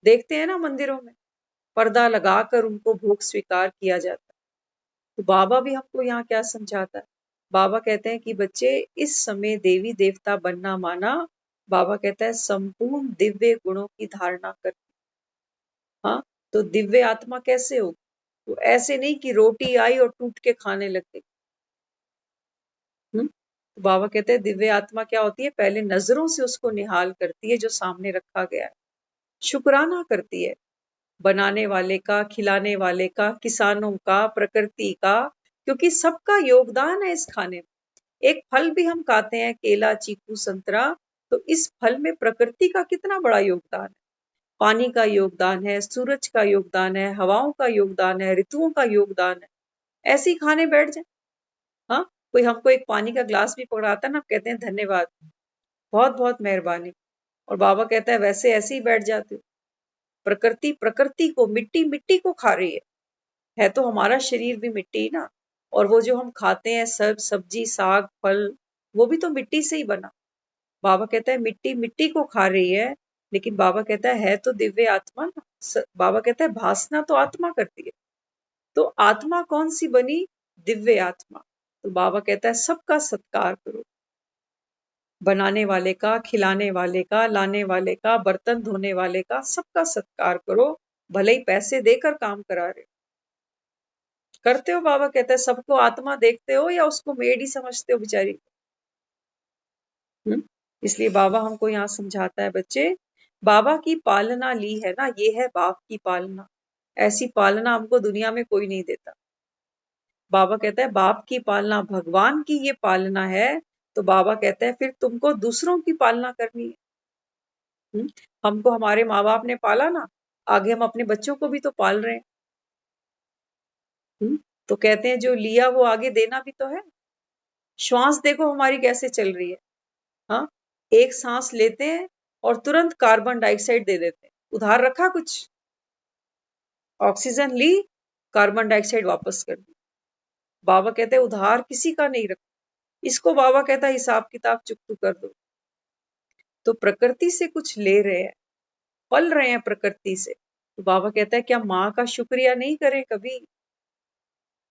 देखते हैं ना मंदिरों में, पर्दा लगाकर उनको भोग स्वीकार किया जाता है। तो बाबा भी हमको यहाँ क्या समझाता है? बाबा कहते हैं कि बच्चे, इस समय देवी देवता बनना माना, बाबा कहता है संपूर्ण दिव्य गुणों की धारणा कर। हाँ, तो दिव्य आत्मा कैसे हो? तो ऐसे नहीं कि रोटी आई और टूट के खाने लग गई। तो बाबा कहते हैं दिव्य आत्मा क्या होती है? पहले नजरों से उसको निहाल करती है जो सामने रखा गया है, शुक्राना करती है, बनाने वाले का, खिलाने वाले का, किसानों का, प्रकृति का, क्योंकि सबका योगदान है इस खाने में। एक फल भी हम खाते हैं, केला, चीकू, संतरा, तो इस फल में प्रकृति का कितना बड़ा योगदान है। पानी का योगदान है, सूरज का योगदान है, हवाओं का योगदान है, ऋतुओं का योगदान है। ऐसे ही खाने बैठ जाए। हाँ, कोई हमको एक पानी का ग्लास भी पकड़ाता है ना, कहते हैं धन्यवाद, बहुत बहुत मेहरबानी, और बाबा कहता है वैसे ऐसे ही बैठ जाते हो। प्रकृति प्रकृति को, मिट्टी मिट्टी को खा रही है तो हमारा शरीर भी मिट्टी ही ना। और वो जो हम खाते हैं सब सब्जी, साग, फल, वो भी तो मिट्टी से ही बना। बाबा कहता है मिट्टी मिट्टी को खा रही है, लेकिन बाबा कहता है तो दिव्य आत्मा ना। बाबा कहता है भासना तो आत्मा करती है। तो आत्मा कौन सी बनी? दिव्य आत्मा। तो बाबा कहता है सबका सत्कार करो, बनाने वाले का, खिलाने वाले का, लाने वाले का, बर्तन धोने वाले का, सबका सत्कार करो, भले ही पैसे देकर काम करा रहे हो। करते हो? बाबा कहता है सबको आत्मा देखते हो या उसको मेड ही समझते हो बेचारी को? इसलिए बाबा हमको यहाँ समझाता है बच्चे, बाबा की पालना ली है ना, ये है बाप की पालना। ऐसी पालना हमको दुनिया में कोई नहीं देता। बाबा कहता है बाप की पालना, भगवान की ये पालना है। तो बाबा कहता है फिर तुमको दूसरों की पालना करनी है। हमको हमारे माँ बाप ने पाला ना, आगे हम अपने बच्चों को भी तो पाल रहे हैं। तो कहते हैं जो लिया वो आगे देना भी तो है। श्वास देखो हमारी कैसे चल रही है। हाँ, एक सांस लेते हैं और तुरंत कार्बन डाइऑक्साइड दे देते हैं, उधार रखा कुछ? ऑक्सीजन ली, कार्बन डाइऑक्साइड वापस कर दी। बाबा कहते हैं उधार किसी का नहीं रखा। इसको बाबा कहता है हिसाब किताब चुकतू कर दो। तो प्रकृति से कुछ ले रहे हैं, पल रहे हैं प्रकृति से, तो बाबा कहता है क्या माँ का शुक्रिया नहीं करें कभी?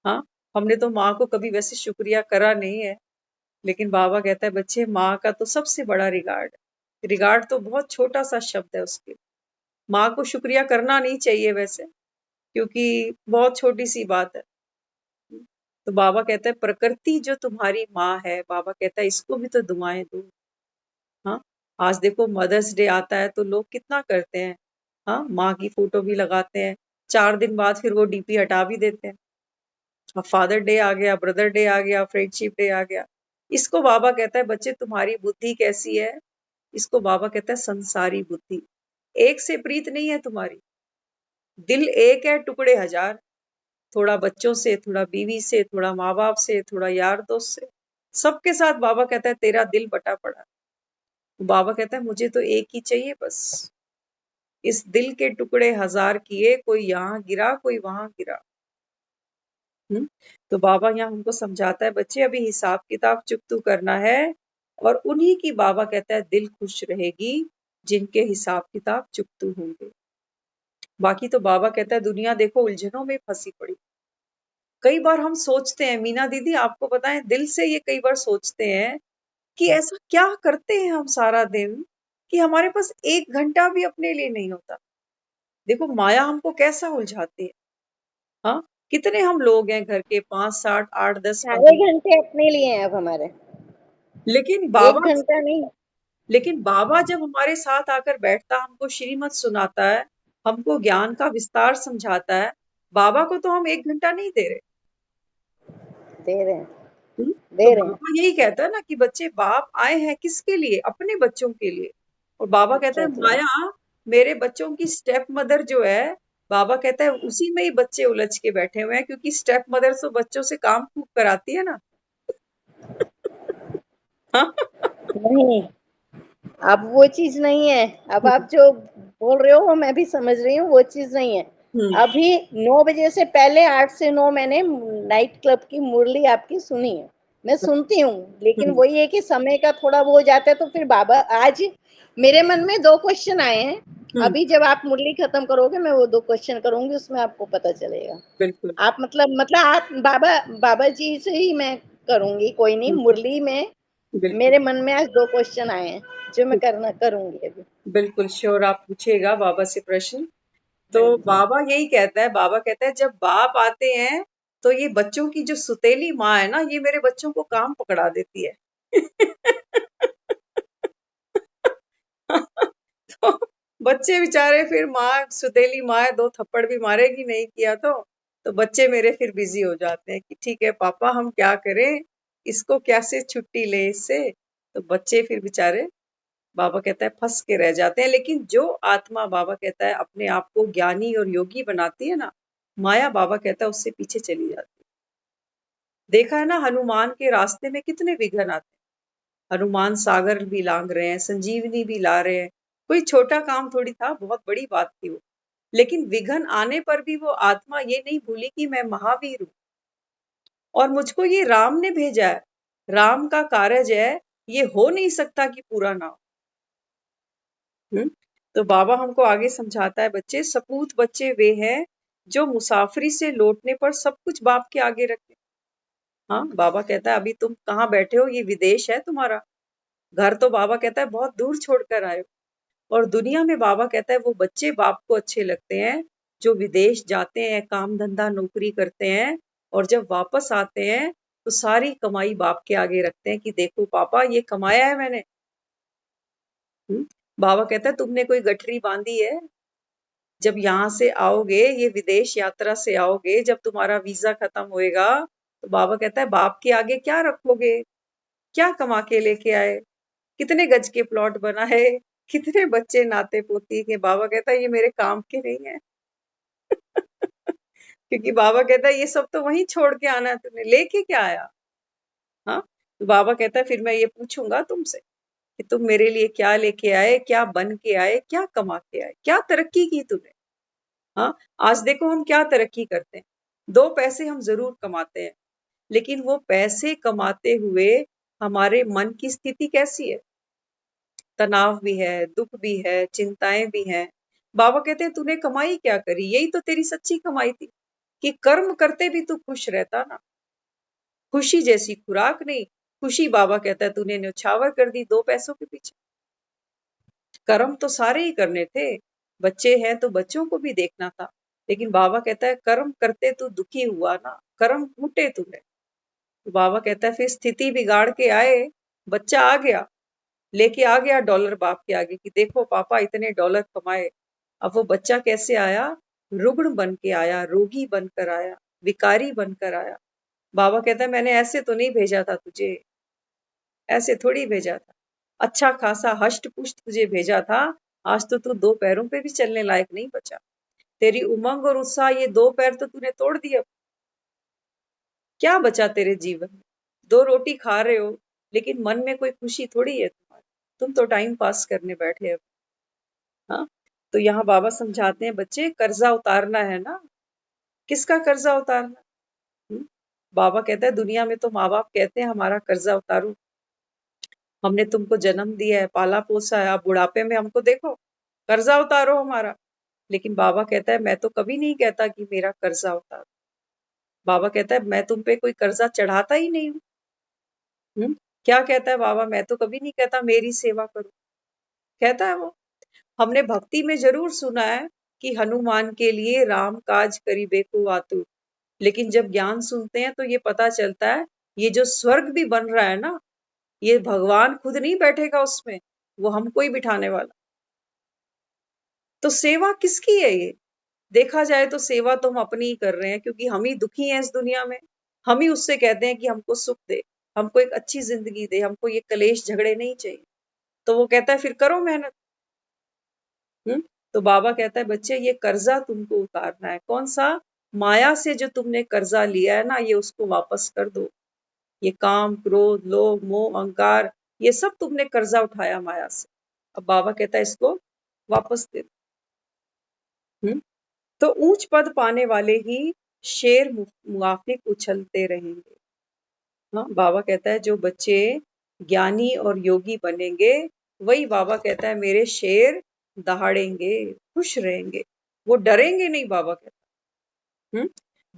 हाँ, हमने तो माँ को कभी वैसे शुक्रिया करा नहीं है, लेकिन बाबा कहता है बच्चे माँ का तो सबसे बड़ा रिगार्ड है। रिगार्ड तो बहुत छोटा सा शब्द है उसके। माँ को शुक्रिया करना नहीं चाहिए वैसे, क्योंकि बहुत छोटी सी बात है। तो बाबा कहता है प्रकृति जो तुम्हारी माँ है, बाबा कहता है इसको भी तो दुआएं दो। हाँ, आज देखो मदर्स डे आता है तो लोग कितना करते हैं। हाँ, माँ की फोटो भी लगाते हैं, 4 दिन बाद फिर वो डीपी हटा भी देते हैं। अब फादर डे आ गया, ब्रदर डे आ गया, फ्रेंडशिप डे आ गया। इसको बाबा कहता है बच्चे तुम्हारी बुद्धि कैसी है? इसको बाबा कहता है संसारी बुद्धि। एक से प्रीत नहीं है तुम्हारी, दिल एक है, टुकड़े हजार। थोड़ा बच्चों से, थोड़ा बीवी से, थोड़ा माँ बाप से, थोड़ा यार दोस्त से, सबके साथ बाबा कहता है तेरा दिल बटा पड़ा। बाबा कहता है मुझे तो एक ही चाहिए बस। इस दिल के टुकड़े हजार किए, कोई यहाँ गिरा, कोई वहां गिरा। तो बाबा यहाँ हमको समझाता है बच्चे अभी हिसाब किताब चुकतू करना है, और उन्हीं की बाबा कहता है दिल खुश रहेगी जिनके हिसाब किताब चुकतू होंगे। बाकी तो बाबा कहता है दुनिया देखो उलझनों में फंसी पड़ी। कई बार हम सोचते हैं, मीना दीदी आपको बताएं, दिल से ये कई बार सोचते हैं कि ऐसा क्या करते हैं हम सारा दिन कि हमारे पास 1 घंटा भी अपने लिए नहीं होता। देखो माया हमको कैसा उलझाती है। हाँ, कितने हम लोग हैं घर के, 5, 7, 8, 10, 15, 4 घंटे अपने लिए हैं अब हमारे, लेकिन 1 बाबा घंटा नहीं। लेकिन बाबा जब हमारे साथ आकर बैठता, हमको श्रीमत सुनाता है, हमको ज्ञान का विस्तार समझाता है, बाबा को तो हम 1 घंटा नहीं दे रहे। दे रहे हैं, हम्म? तो दे रहे हैं। बाबा यही कहता है ना कि बच्चे, बाप आए हैं किसके लिए? अपने बच्चों के लिए। और बाबा कहता है अच्छा अच्छा। माया मेरे बच्चों की स्टेप मदर जो है, बाबा कहता है उसी में ही बच्चे उलझ के बैठे हुए हैं, क्योंकि स्टेप मदर तो बच्चों से काम खूब कराती है ना। हाँ? नहीं, अब वो चीज नहीं है। अब आप जो बोल रहे हो मैं भी समझ रही हूँ, वो चीज नहीं है। हम्म, अभी 9 बजे से पहले 8 से 9 मैंने नाइट क्लब की मुरली आपकी सुनी है, मैं सुनती हूँ, लेकिन हम्म, वही है कि समय का थोड़ा वो हो जाता है। तो फिर बाबा आज मेरे मन में 2 क्वेश्चन आए हैं। हम्म, अभी जब आप मुरली खत्म करोगे मैं वो 2 क्वेश्चन करूंगी, उसमें आपको पता चलेगा। बिल्कुल आप मतलब आप बाबा बाबा जी से ही मैं करूंगी, कोई नहीं, बिल्कुल मुरली में बिल्कुल मेरे मन में आज 2 क्वेश्चन आए हैं जो मैं करना करूंगी अभी। बिल्कुल श्योर, आप पूछिएगा बाबा से प्रश्न। तो हाँ जी। बाबा यही कहता है, बाबा कहता है जब बाप आते हैं तो ये बच्चों की जो सुतेली माँ है ना, ये मेरे बच्चों को काम पकड़ा देती है। तो बच्चे बेचारे फिर, माँ सुतेली माँ है, 2 थप्पड़ भी मारेगी नहीं किया तो बच्चे मेरे फिर बिजी हो जाते हैं कि ठीक है पापा हम क्या करें, इसको कैसे छुट्टी ले इससे। तो बच्चे फिर बेचारे, बाबा कहता है फंस के रह जाते हैं। लेकिन जो आत्मा, बाबा कहता है, अपने आप को ज्ञानी और योगी बनाती है ना, माया बाबा कहता है उससे पीछे चली जाती है। देखा है ना, हनुमान के रास्ते में कितने विघ्न आते हैं। हनुमान सागर भी लांग रहे हैं, संजीवनी भी ला रहे हैं, कोई छोटा काम थोड़ी था, बहुत बड़ी बात थी वो। लेकिन विघ्न आने पर भी वो आत्मा ये नहीं भूली कि मैं महावीर हूं और मुझको ये राम ने भेजा है, राम का कार्य है, ये हो नहीं सकता कि पूरा ना हो। हम्म? तो बाबा हमको आगे समझाता है, बच्चे सपूत बच्चे वे हैं जो मुसाफरी से लौटने पर सब कुछ बाप के आगे रखे। हाँ, बाबा कहता है अभी तुम कहाँ बैठे हो, ये विदेश है तुम्हारा। घर तो बाबा कहता है बहुत दूर छोड़कर आए हो। और दुनिया में बाबा कहता है वो बच्चे बाप को अच्छे लगते हैं जो विदेश जाते हैं, काम धंधा नौकरी करते हैं, और जब वापस आते हैं तो सारी कमाई बाप के आगे रखते हैं कि देखो पापा ये कमाया है मैंने। हम्म? बाबा कहता है तुमने कोई गठरी बांधी है? जब यहाँ से आओगे, ये विदेश यात्रा से आओगे, जब तुम्हारा वीजा खत्म होएगा, तो बाबा कहता है बाप के आगे क्या रखोगे? क्या कमा के लेके आए? कितने गज के प्लॉट बनाए? कितने बच्चे नाते पोती के? बाबा कहता है ये मेरे काम के नहीं है। क्योंकि बाबा कहता है ये सब तो वहीं छोड़ के आना है, तुमने लेके क्या आया? हाँ, तो बाबा कहता है फिर मैं ये पूछूंगा तुमसे कि तुम मेरे लिए क्या लेके आए, क्या बन के आए, क्या कमा के आए, क्या तरक्की की तुमने? हाँ, आज देखो हम क्या तरक्की करते हैं। 2 पैसे हम जरूर कमाते हैं, लेकिन वो पैसे कमाते हुए हमारे मन की स्थिति कैसी है? तनाव भी है, दुख भी है, चिंताएं भी हैं। बाबा कहते हैं तूने कमाई क्या करी? यही तो तेरी सच्ची कमाई थी कि कर्म करते भी तू खुश रहता ना। खुशी जैसी खुराक नहीं, खुशी बाबा कहता है तूने न्यौछावर कर दी 2 पैसों के पीछे। कर्म तो सारे ही करने थे, बच्चे हैं तो बच्चों को भी देखना था। लेकिन बाबा कहता है कर्म करते तू दुखी हुआ ना, कर्म फूटे तुझे। तो बाबा कहता है फिर स्थिति बिगाड़ के आए, बच्चा आ गया, लेके आ गया डॉलर बाप के आगे कि देखो पापा इतने डॉलर कमाए। अब वो बच्चा कैसे आया? रुग्ण बन के आया, रोगी बनकर आया, विकारी बनकर आया। बाबा कहता है मैंने ऐसे तो नहीं भेजा था तुझे, ऐसे थोड़ी भेजा था। अच्छा खासा हष्ट पुष्ट तुझे भेजा था। आज तो तू 2 पैरों पे भी चलने लायक नहीं बचा। तेरी उमंग और उत्साह, ये 2 पैर तो तूने तोड़ दिया। क्या बचा तेरे जीवन में? 2 रोटी खा रहे हो, लेकिन मन में कोई खुशी थोड़ी है तुम्हारी। तुम तो टाइम पास करने बैठे हो। हाँ, तो यहाँ बाबा समझाते हैं बच्चे कर्जा उतारना है ना। किसका कर्जा उतारना? हम्म? बाबा कहता है दुनिया में तो माँ बाप कहते हैं हमारा कर्जा उतारो, हमने तुमको जन्म दिया है, पाला पोसा है, अब बुढ़ापे में हमको देखो, कर्जा उतारो हमारा। लेकिन बाबा कहता है मैं तो कभी नहीं कहता कि मेरा कर्जा उतारो। बाबा कहता है मैं तुम पे कोई कर्जा चढ़ाता ही नहीं हूँ। क्या कहता है बाबा? मैं तो कभी नहीं कहता मेरी सेवा करो, कहता है वो। हमने भक्ति में जरूर सुना है कि हनुमान के लिए राम काज करिबे को आतुर। लेकिन जब ज्ञान सुनते हैं तो ये पता चलता है ये जो स्वर्ग भी बन रहा है ना, ये भगवान खुद नहीं बैठेगा उसमें, वो हमको ही बिठाने वाला। तो सेवा किसकी है ये? देखा जाए तो सेवा तो हम अपनी ही कर रहे हैं, क्योंकि हम ही दुखी हैं इस दुनिया में। हम ही उससे कहते हैं कि हमको सुख दे, हमको एक अच्छी जिंदगी दे, हमको ये कलेश झगड़े नहीं चाहिए। तो वो कहता है फिर करो मेहनत। तो बाबा कहता है बच्चे ये कर्जा तुमको उतारना है। कौन सा? माया से जो तुमने कर्जा लिया है ना, ये उसको वापस कर दो। ये काम, क्रोध, लोभ, मोह, अहंकार, ये सब तुमने कर्जा उठाया माया से। अब बाबा कहता है इसको वापस दे दो। तो ऊंच पद पाने वाले ही शेर मुआफिक उछलते रहेंगे। हाँ, बाबा कहता है जो बच्चे ज्ञानी और योगी बनेंगे, वही बाबा कहता है मेरे शेर दहाड़ेंगे, खुश रहेंगे, वो डरेंगे नहीं। बाबा कहता है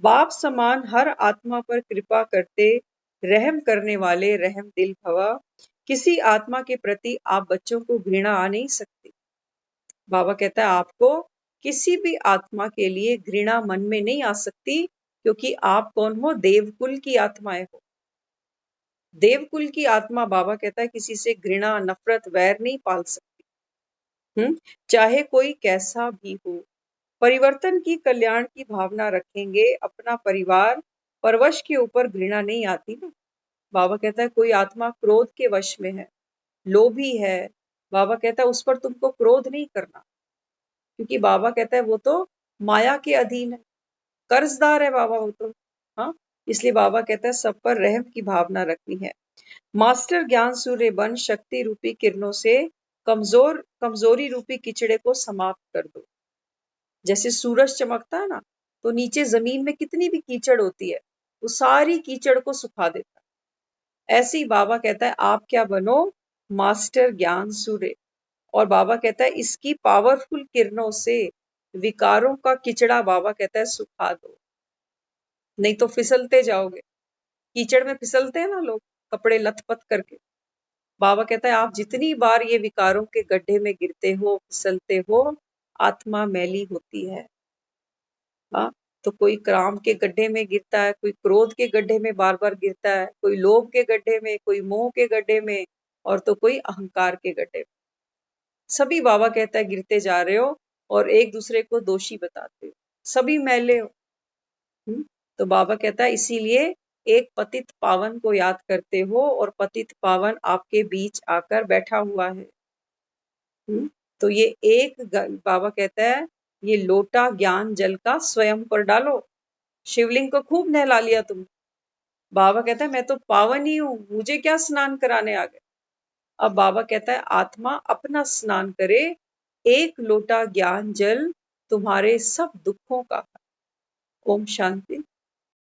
बाप समान हर आत्मा पर कृपा करते, रहम करने वाले रहम दिल भवा। किसी आत्मा के प्रति आप बच्चों को घृणा आ नहीं सकती। बाबा कहता है आपको किसी भी आत्मा के लिए घृणा मन में नहीं आ सकती, क्योंकि आप कौन हो? देवकुल की आत्माएं हो। देवकुल की आत्मा, बाबा कहता है, किसी से घृणा, नफरत, वैर नहीं पाल सकती। चाहे कोई कैसा भी हो। परिवर्तन की, कल्याण की भावना रखेंगे। अपना परिवार परवश के ऊपर घृणा नहीं आती ना। बाबा कहता है कोई आत्मा क्रोध के वश में है, लोभी है, बाबा कहता है उस पर तुमको क्रोध नहीं करना, क्योंकि बाबा कहता है वो तो माया के अधीन है, कर्जदार है बाबा वो तो। हाँ, इसलिए बाबा कहता है सब पर रहम की भावना रखनी है। मास्टर ज्ञान सूर्य बन शक्ति रूपी किरणों से कमजोरी रूपी किचड़े को समाप्त कर दो। जैसे सूरज चमकता है ना, तो नीचे जमीन में कितनी भी कीचड़ होती है, वो सारी कीचड़ को सुखा देता है। ऐसे ही बाबा कहता है आप क्या बनो? मास्टर ज्ञान सूर्य। और बाबा कहता है इसकी पावरफुल किरणों से विकारों का किचड़ा, बाबा कहता है, सुखा दो, नहीं तो फिसलते जाओगे। कीचड़ में फिसलते हैं ना लोग, कपड़े लथपथ करके। बाबा कहता है आप जितनी बार ये विकारों के गड्ढे में गिरते हो, फिसलते हो, आत्मा मैली होती है। हाँ, तो कोई काम के गड्ढे में गिरता है, कोई क्रोध के गड्ढे में बार बार गिरता है, कोई लोभ के गड्ढे में, कोई मोह के गड्ढे में, और तो कोई अहंकार के गड्ढे में। सभी बाबा कहता है गिरते जा रहे हो और एक दूसरे को दोषी बताते हो, सभी मैले हो। तो बाबा कहता है इसीलिए एक पतित पावन को याद करते हो, और पतित पावन आपके बीच आकर बैठा हुआ है। तो ये बाबा कहता है ये लोटा ज्ञान जल का स्वयं पर डालो। शिवलिंग को खूब नहला लिया तुम। बाबा कहता है मैं तो पावन ही हूं, मुझे क्या स्नान कराने आ गए। अब बाबा कहता है आत्मा अपना स्नान करे, एक लोटा ज्ञान जल तुम्हारे सब दुखों का। ओम शांति।